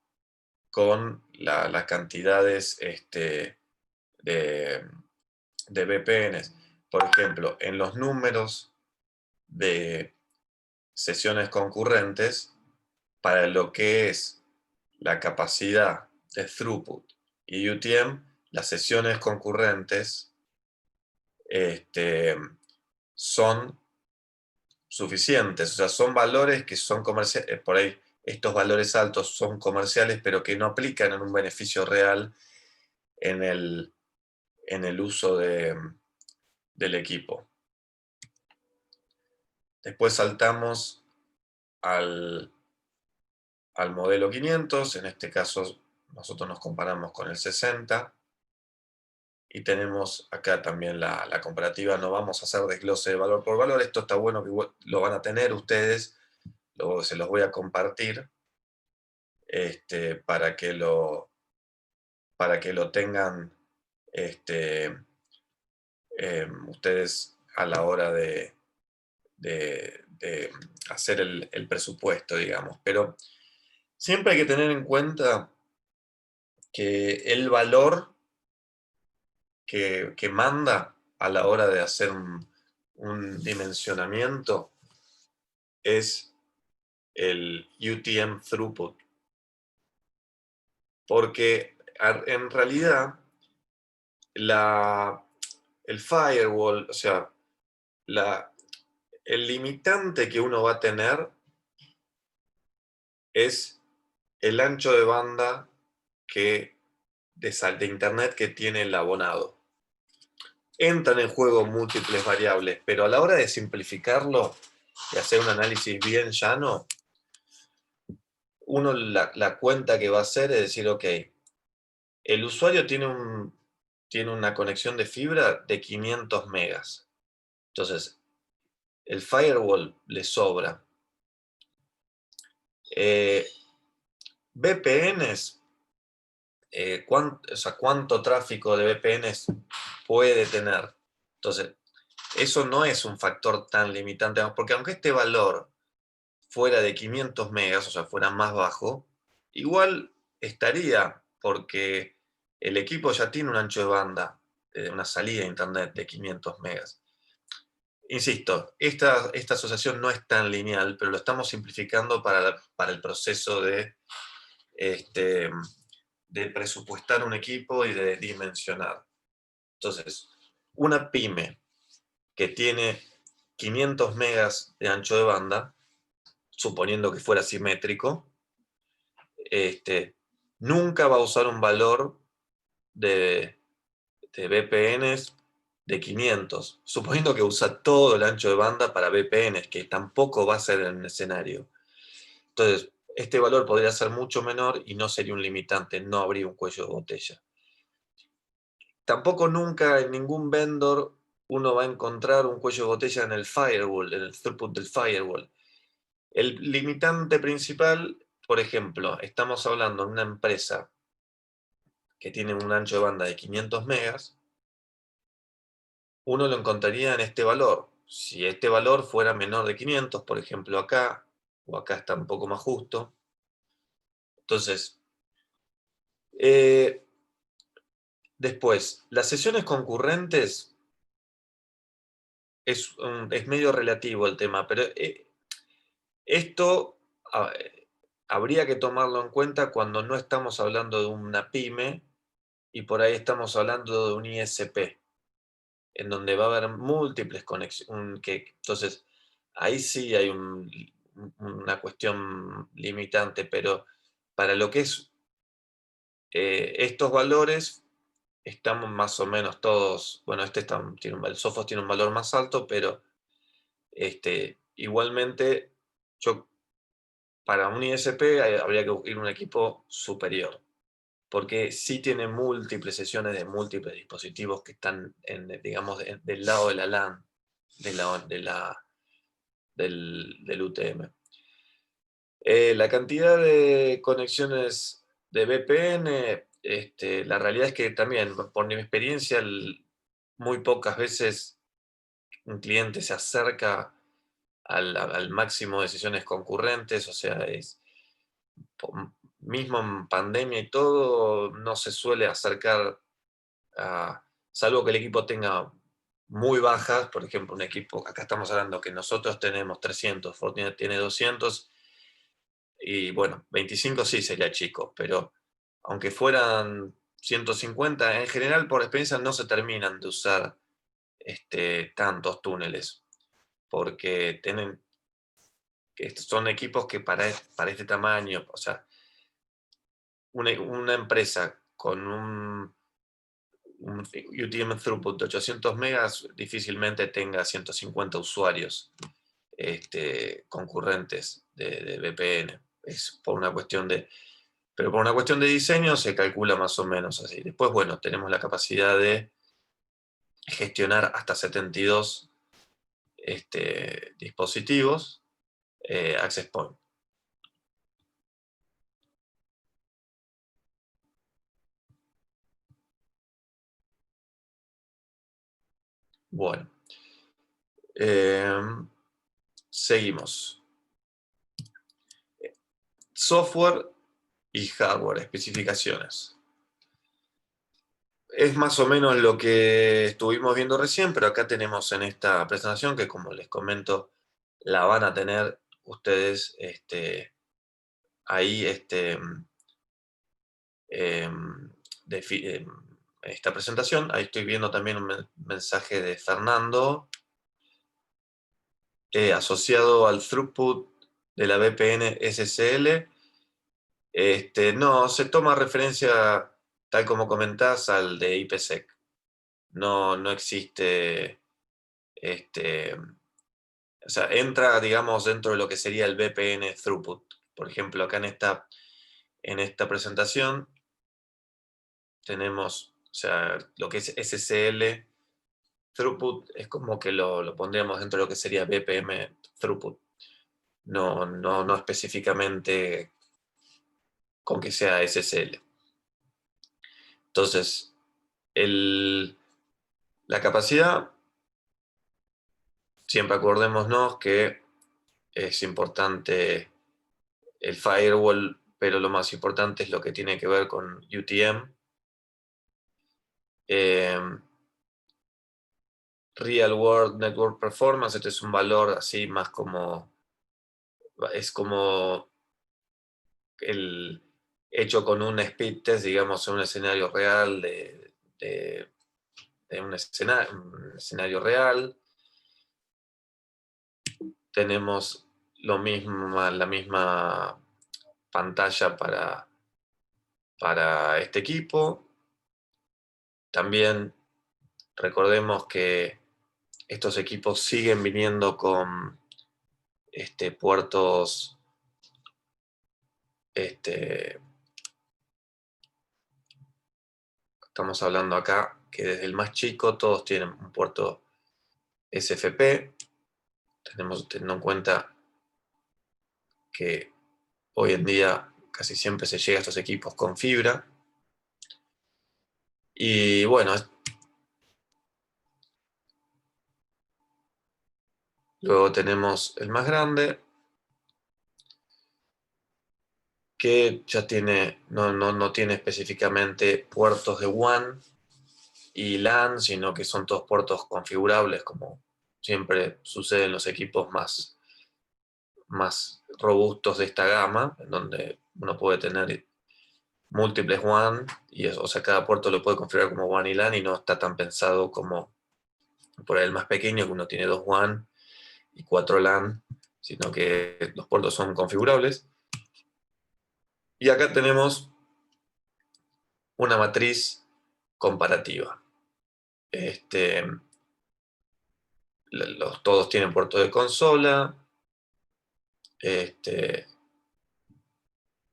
con las cantidades de VPNs. Por ejemplo, en los números de sesiones concurrentes, para lo que es la capacidad de throughput y UTM, las sesiones concurrentes son suficientes, o sea, son valores que son comerciales, por ahí estos valores altos son comerciales, pero que no aplican en un beneficio real en el uso del equipo. Después saltamos al modelo 500, en este caso nosotros nos comparamos con el 60, y tenemos acá también la comparativa. No vamos a hacer desglose de valor por valor, esto está bueno que lo van a tener ustedes, se los voy a compartir para que lo tengan ustedes a la hora de hacer el presupuesto, digamos. Pero siempre hay que tener en cuenta que el valor que manda a la hora de hacer un dimensionamiento es el UTM throughput. Porque en realidad, el firewall, o sea, el limitante que uno va a tener es el ancho de banda de internet que tiene el abonado. Entran en juego múltiples variables, pero a la hora de simplificarlo y hacer un análisis bien llano, uno la cuenta que va a hacer es decir, ok, el usuario tiene una conexión de fibra de 500 megas. Entonces, el firewall le sobra. VPNs, ¿cuánto tráfico de VPNs puede tener? Entonces, eso no es un factor tan limitante, porque aunque este valor fuera de 500 megas, o sea, fuera más bajo, igual estaría, porque el equipo ya tiene un ancho de banda, una salida de internet de 500 megas. Insisto, esta asociación no es tan lineal, pero lo estamos simplificando para el proceso de presupuestar un equipo y de dimensionar. Entonces, una pyme que tiene 500 megas de ancho de banda, suponiendo que fuera simétrico, nunca va a usar un valor de VPNs de 500, suponiendo que usa todo el ancho de banda para VPNs, que tampoco va a ser en el escenario. Entonces, este valor podría ser mucho menor y no sería un limitante, no habría un cuello de botella. Tampoco nunca en ningún vendor uno va a encontrar un cuello de botella en el firewall, en el throughput del firewall. El limitante principal, por ejemplo, estamos hablando de una empresa que tiene un ancho de banda de 500 megas, uno lo encontraría en este valor. Si este valor fuera menor de 500, por ejemplo acá, o acá está un poco más justo. Entonces, después, las sesiones concurrentes es medio relativo el tema, pero esto habría que tomarlo en cuenta cuando no estamos hablando de una pyme y por ahí estamos hablando de un ISP, en donde va a haber múltiples conexiones. Entonces, ahí sí hay una cuestión limitante, pero para lo que es estos valores, estamos más o menos todos, bueno, el Sophos tiene un valor más alto, pero igualmente yo para un ISP habría que ir a un equipo superior, porque sí tiene múltiples sesiones de múltiples dispositivos que están, digamos, del lado de la LAN, del UTM. La cantidad de conexiones de VPN, la realidad es que también, por mi experiencia, muy pocas veces un cliente se acerca al máximo de sesiones concurrentes, o sea, mismo en pandemia y todo, no se suele acercar salvo que el equipo tenga muy bajas, por ejemplo, un equipo, acá estamos hablando que nosotros tenemos 300, Fortinet tiene 200, y bueno, 25 sí sería chico, pero aunque fueran 150, en general por experiencia no se terminan de usar tantos túneles, porque son equipos que para este tamaño, o sea, una empresa con un UTM throughput de 800 megas difícilmente tenga 150 usuarios concurrentes de VPN. Es por una cuestión pero por una cuestión de diseño se calcula más o menos así. Después, bueno, tenemos la capacidad de gestionar hasta 72 dispositivos Access Point. Bueno, seguimos. Software y hardware, especificaciones. Es más o menos lo que estuvimos viendo recién, pero acá tenemos en esta presentación que, como les comento, la van a tener ustedes ahí en esta presentación. Ahí estoy viendo también un mensaje de Fernando asociado al throughput de la VPN SSL. No, se toma referencia, tal como comentás, al de IPsec. No existe, o sea, entra, digamos, dentro de lo que sería el VPN throughput. Por ejemplo, acá en esta presentación tenemos, o sea, lo que es SSL throughput es como que lo pondríamos dentro de lo que sería VPN throughput. No específicamente con que sea SSL. Entonces, la capacidad, siempre acordémonos que es importante el firewall, pero lo más importante es lo que tiene que ver con UTM. Real World Network Performance, este es un valor así más como, es como el hecho con un speed test, digamos, en un escenario real de un escenario real. Tenemos la misma pantalla para este equipo. También recordemos que estos equipos siguen viniendo con puertos estamos hablando acá que desde el más chico todos tienen un puerto SFP. Tenemos teniendo en cuenta que hoy en día casi siempre se llega a estos equipos con fibra. Y bueno, luego tenemos el más grande, que ya no tiene específicamente puertos de WAN y LAN, sino que son todos puertos configurables, como siempre sucede en los equipos más robustos de esta gama, en donde uno puede tener múltiples WAN, o sea, cada puerto lo puede configurar como WAN y LAN y no está tan pensado como por el más pequeño, que uno tiene 2 WAN y 4 LAN, sino que los puertos son configurables. Y acá tenemos una matriz comparativa. Todos tienen puerto de consola.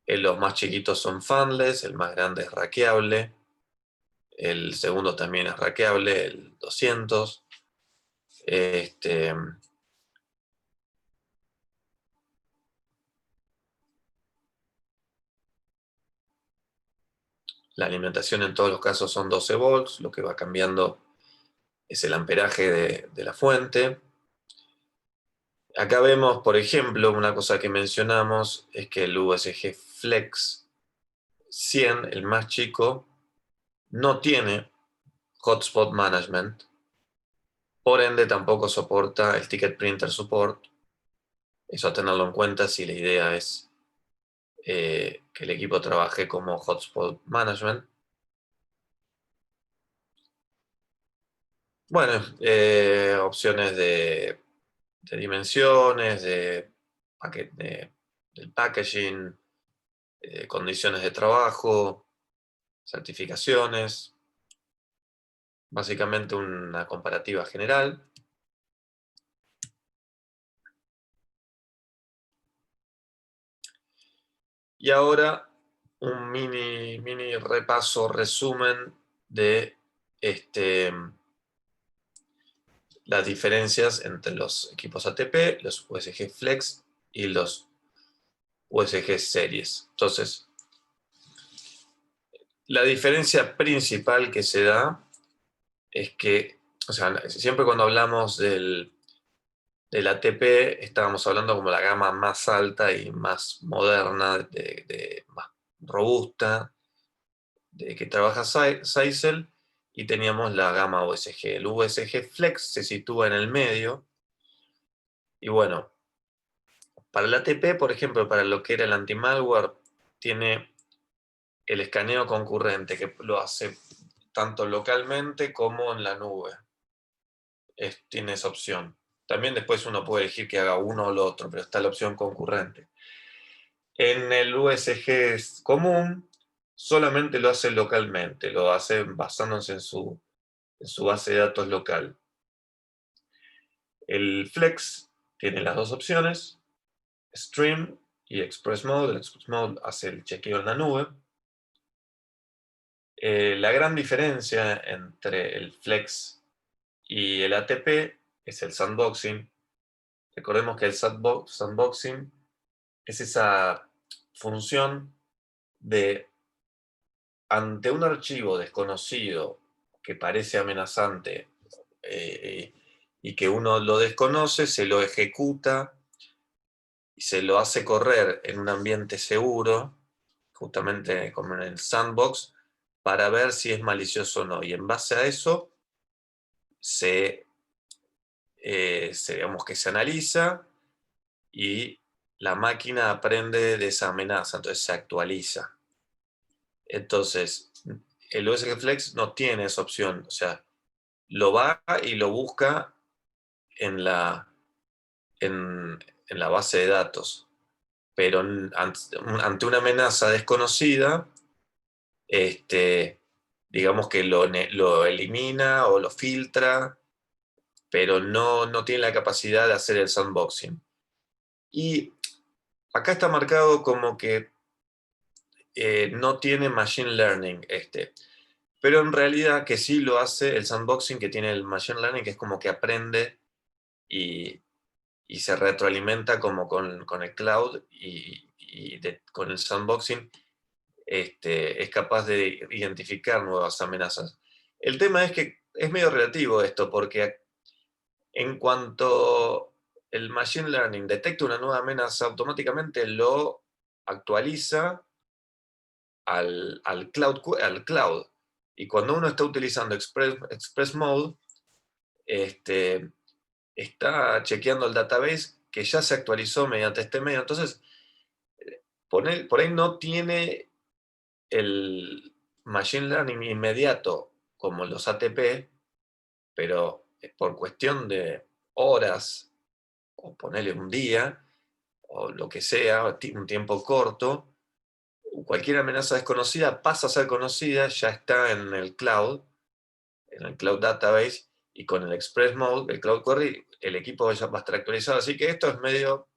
Los más chiquitos son fanless, el más grande es rackeable, el segundo también es rackeable, el 200. La alimentación en todos los casos son 12 volts, lo que va cambiando es el amperaje de la fuente. Acá vemos, por ejemplo, una cosa que mencionamos es que el USG Flex 100, el más chico, no tiene hotspot management, por ende tampoco soporta el ticket printer support. Eso a tenerlo en cuenta si la idea es que el equipo trabaje como hotspot management. Bueno, opciones de dimensiones, del packaging, condiciones de trabajo, certificaciones, básicamente una comparativa general. Y ahora un mini repaso, resumen de las diferencias entre los equipos ATP, los USG Flex y los USG Series. Entonces, la diferencia principal que se da es que, o sea, siempre cuando hablamos del ATP, estábamos hablando como la gama más alta y más moderna, más robusta, de que trabaja Sisal, y teníamos la gama USG. El USG Flex se sitúa en el medio, y bueno, para el ATP, por ejemplo, para lo que era el anti-malware, tiene el escaneo concurrente, que lo hace tanto localmente como en la nube. Tiene esa opción. También después uno puede elegir que haga uno o lo otro, pero está la opción concurrente. En el USG común, solamente lo hace localmente, lo hace basándose en su base de datos local. El Flex tiene las dos opciones, Stream y Express Mode. El Express Mode hace el chequeo en la nube. La gran diferencia entre el Flex y el ATP es el sandboxing. Recordemos que el sandboxing es esa función de, ante un archivo desconocido que parece amenazante y que uno lo desconoce, se lo ejecuta y se lo hace correr en un ambiente seguro, justamente como en el sandbox, para ver si es malicioso o no. Y en base a eso digamos que se analiza y la máquina aprende de esa amenaza, entonces se actualiza. Entonces, el USG Flex no tiene esa opción, o sea, lo va y lo busca en en la base de datos, pero ante una amenaza desconocida, digamos que lo elimina o lo filtra, pero no tiene la capacidad de hacer el sandboxing. Y acá está marcado como que no tiene machine learning pero en realidad que sí lo hace el sandboxing que tiene el machine learning, que es como que aprende y, y se retroalimenta como con el cloud con el sandboxing es capaz de identificar nuevas amenazas. El tema es que es medio relativo esto, porque en cuanto el machine learning detecta una nueva amenaza, automáticamente lo actualiza al cloud. Y cuando uno está utilizando Express Mode, está chequeando el database que ya se actualizó mediante este medio. Entonces, por ahí no tiene el machine learning inmediato como los ATP, pero por cuestión de horas, o ponerle un día, o lo que sea, un tiempo corto, cualquier amenaza desconocida pasa a ser conocida, ya está en el cloud database, y con el Express Mode, el Cloud Query, el equipo ya va a estar actualizado. Así que esto es medio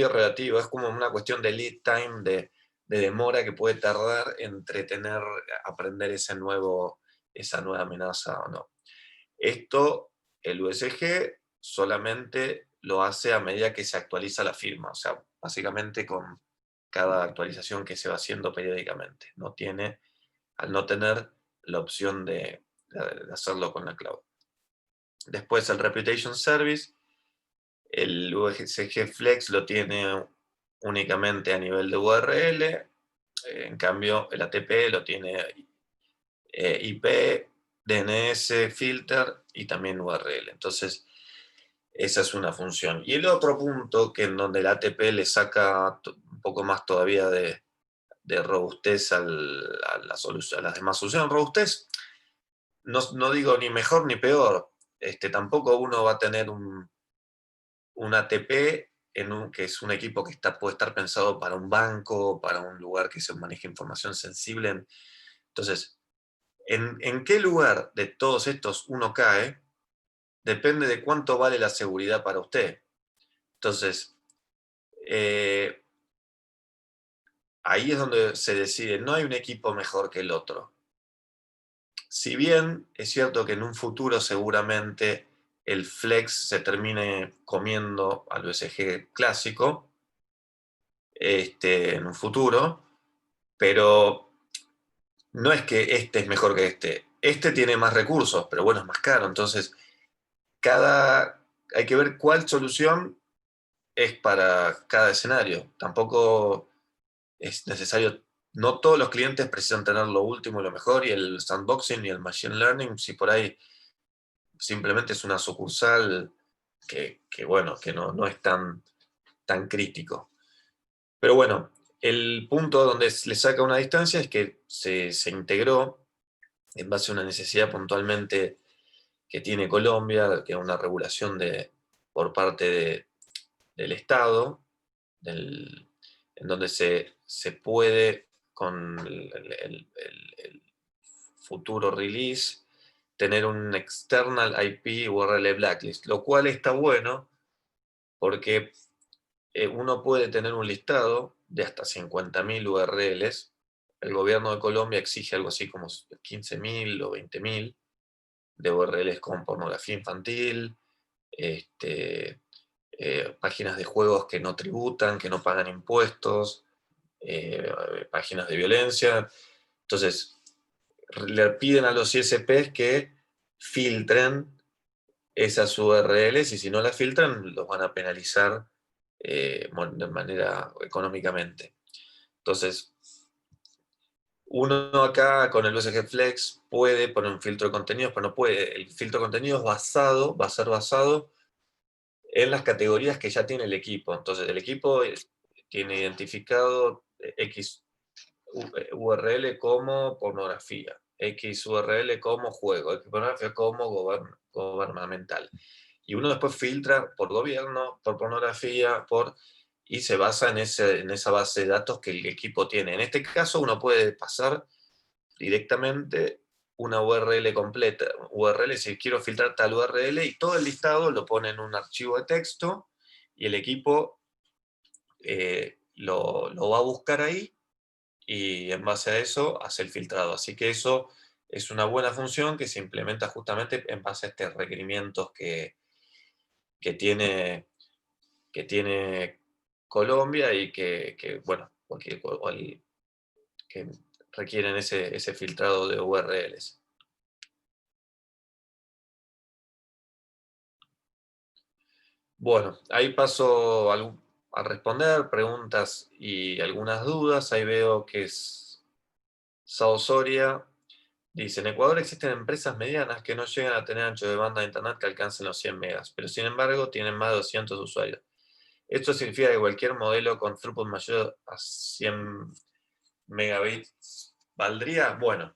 relativo, es como una cuestión de lead time, de demora que puede tardar entre aprender esa nueva amenaza o no. Esto, el USG solamente lo hace a medida que se actualiza la firma, o sea, básicamente con cada actualización que se va haciendo periódicamente. Al no tener la opción de hacerlo con la cloud. Después el Reputation Service, el USG Flex lo tiene únicamente a nivel de URL, en cambio el ATP lo tiene IP, DNS, filter y también URL. Entonces, esa es una función. Y el otro punto, que en donde el ATP le saca un poco más todavía de robustez a las demás soluciones. Robustez, no digo ni mejor ni peor. Tampoco uno va a tener un ATP que es un equipo que puede estar pensado para un banco, para un lugar que se maneje información sensible. Entonces, ¿en qué lugar de todos estos uno cae? Depende de cuánto vale la seguridad para usted. Entonces, ahí es donde se decide, no hay un equipo mejor que el otro. Si bien es cierto que en un futuro seguramente el Flex se termine comiendo al USG clásico, en un futuro, pero no es que este es mejor que este. Este tiene más recursos, pero bueno, es más caro. Entonces, hay que ver cuál solución es para cada escenario. Tampoco es necesario, no todos los clientes precisan tener lo último y lo mejor, y el sandboxing y el machine learning, si por ahí simplemente es una sucursal bueno, que no es tan crítico. Pero bueno, el punto donde le saca una distancia es que se integró en base a una necesidad puntualmente que tiene Colombia, que es una regulación por parte del Estado, en donde se puede, con el futuro release, tener un external IP URL blacklist, lo cual está bueno porque uno puede tener un listado de hasta 50.000 URLs. El gobierno de Colombia exige algo así como 15.000 o 20.000 de URLs con pornografía infantil, páginas de juegos que no tributan, que no pagan impuestos, páginas de violencia. Entonces, le piden a los ISPs que filtren esas URLs y si no las filtran, los van a penalizar de manera económicamente. Entonces, uno acá con el USG Flex puede poner un filtro de contenidos, pero no puede. El filtro de contenidos va a ser basado en las categorías que ya tiene el equipo. Entonces, el equipo tiene identificado X URL como pornografía, X URL como juego, X pornografía como gubernamental. Y uno después filtra por gobierno, por pornografía, y se basa en esa base de datos que el equipo tiene. En este caso, uno puede pasar directamente una URL completa, URL, si quiero filtrar tal URL, y todo el listado lo pone en un archivo de texto, y el equipo lo va a buscar ahí, y en base a eso hace el filtrado. Así que eso es una buena función que se implementa justamente en base a estos requerimientos que tiene, que tiene Colombia y bueno, que requieren ese filtrado de URLs. Bueno, ahí paso a responder preguntas y algunas dudas. Ahí veo que es Sao Soria. Dice, en Ecuador existen empresas medianas que no llegan a tener ancho de banda de internet que alcancen los 100 megas, pero sin embargo tienen más de 200 usuarios. Esto significa que cualquier modelo con throughput mayor a 100 megabits valdría. Bueno,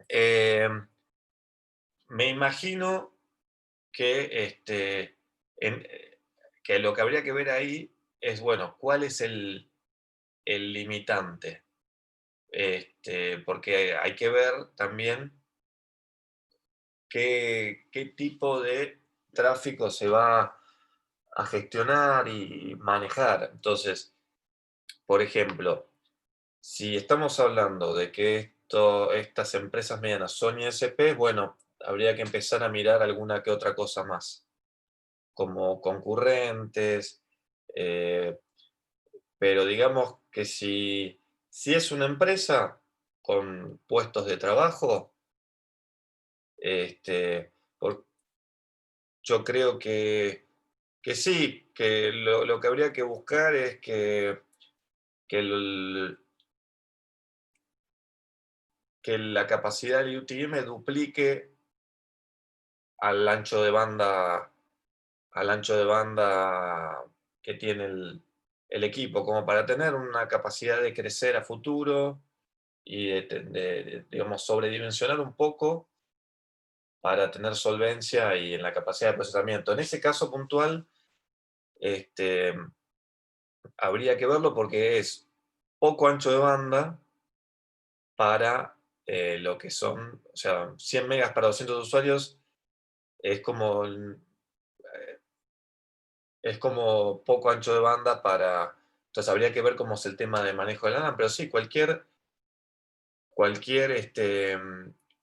eh, me imagino que, que lo que habría que ver ahí es, bueno, ¿cuál es el limitante? Porque hay que ver también qué tipo de tráfico se va a gestionar y manejar. Entonces, por ejemplo, si estamos hablando de que estas empresas medianas son ISP, bueno, habría que empezar a mirar alguna que otra cosa más, como concurrentes, eh, pero digamos que si es una empresa con puestos de trabajo, este, por- yo creo que sí, que lo que habría que buscar es que, el- que la capacidad del UTM duplique al ancho de banda, al ancho de banda que tiene el equipo, como para tener una capacidad de crecer a futuro y digamos, sobredimensionar un poco para tener solvencia y en la capacidad de procesamiento. En ese caso puntual, este, habría que verlo porque es poco ancho de banda para lo que son, o sea, 100 megas para 200 usuarios es como, es como poco ancho de banda para... Entonces habría que ver cómo es el tema de manejo de la LAN, pero sí, cualquier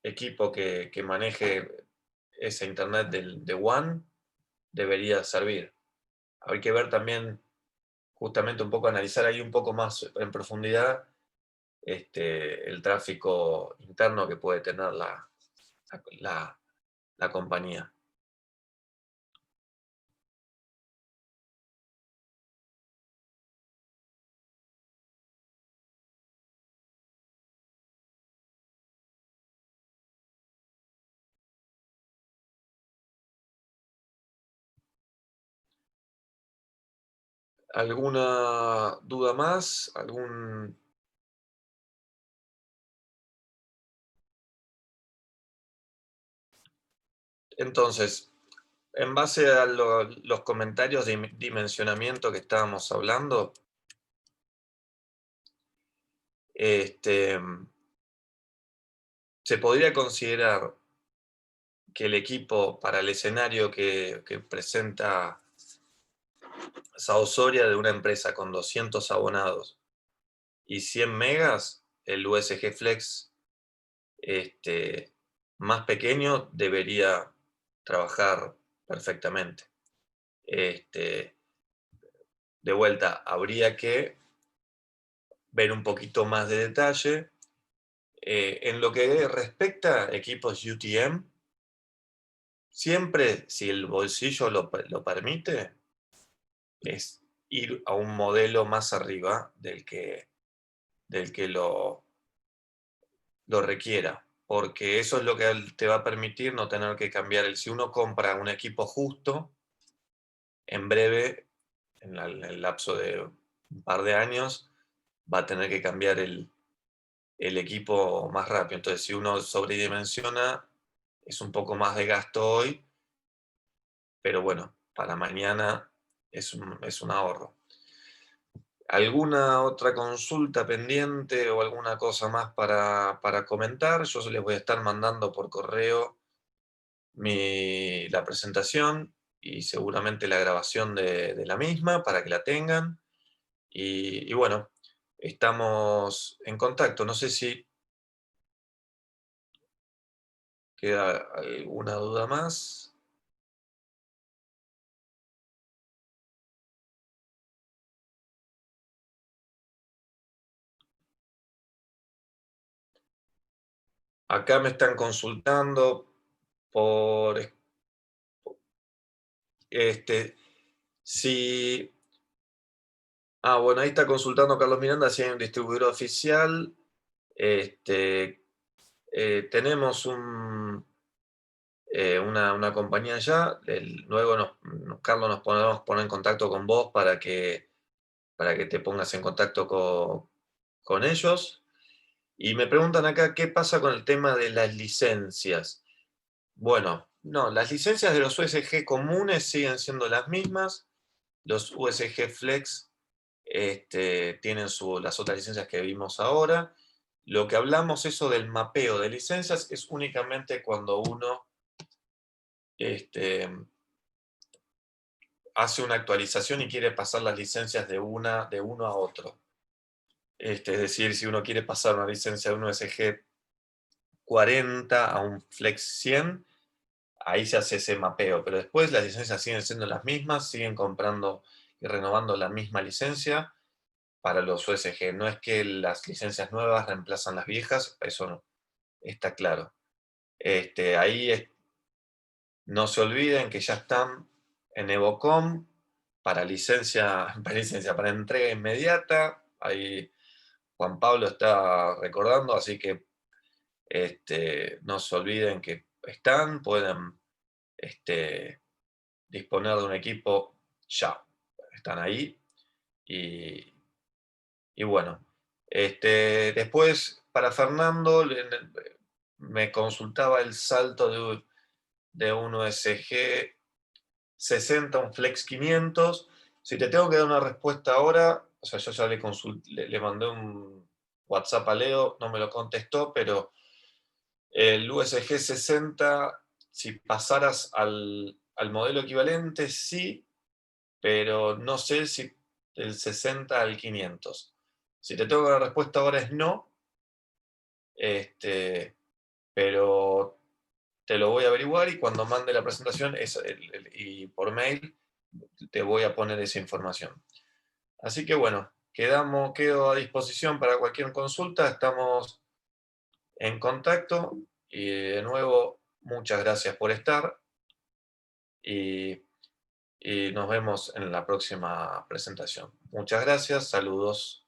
equipo que maneje ese internet de WAN debería servir. Hay que ver también, justamente un poco, analizar ahí un poco más en profundidad el tráfico interno que puede tener la, la compañía. ¿Alguna duda más? Entonces, en base a los comentarios de dimensionamiento que estábamos hablando, este, se podría considerar que el equipo para el escenario que presenta Saosoria de una empresa con 200 abonados y 100 megas, el USG Flex este, más pequeño debería trabajar perfectamente. Este, de vuelta, habría que ver un poquito más de detalle. En lo que respecta a equipos UTM, siempre, si el bolsillo lo permite, es ir a un modelo más arriba del que lo requiera, porque eso es lo que te va a permitir no tener que cambiar si uno compra un equipo justo, en breve, en el lapso de un par de años, va a tener que cambiar el equipo más rápido. Entonces, si uno sobredimensiona, es un poco más de gasto hoy, pero bueno, para mañana es un ahorro. ¿Alguna otra consulta pendiente o alguna cosa más para comentar? Yo les voy a estar mandando por correo la presentación y seguramente la grabación de la misma para que la tengan. Y bueno, estamos en contacto. No sé si queda alguna duda más. Acá me están consultando por este, si. Bueno, ahí está consultando Carlos Miranda si hay un distribuidor oficial. Este, tenemos una compañía ya. Luego Carlos nos podemos poner en contacto con vos para que te pongas en contacto con ellos. Y me preguntan acá qué pasa con el tema de las licencias. Bueno, no, las licencias de los USG comunes siguen siendo las mismas. Los USG Flex tienen las otras licencias que vimos ahora. Lo que hablamos, eso del mapeo de licencias, es únicamente cuando uno este, hace una actualización y quiere pasar las licencias de uno a otro. Es decir, si uno quiere pasar una licencia de un USG 40 a un Flex 100, ahí se hace ese mapeo, pero después las licencias siguen siendo las mismas, siguen comprando y renovando la misma licencia para los USG. No es que las licencias nuevas reemplazan las viejas, eso no, está claro. Ahí no se olviden que ya están en Evocom para para entrega inmediata. Ahí Juan Pablo está recordando, así que no se olviden que pueden disponer de un equipo ya. Están ahí. Y bueno, después para Fernando me consultaba el salto de un USG 60 a un Flex 500. Si te tengo que dar una respuesta ahora, o sea, yo ya le mandé un WhatsApp a Leo, no me lo contestó, pero el USG 60, si pasaras al modelo equivalente, sí, pero no sé si del 60 al 500. Si te tengo que dar la respuesta ahora es no, pero te lo voy a averiguar y cuando mande la presentación y por mail te voy a poner esa información. Así que bueno, quedo a disposición para cualquier consulta, estamos en contacto y de nuevo muchas gracias por estar y nos vemos en la próxima presentación. Muchas gracias, saludos.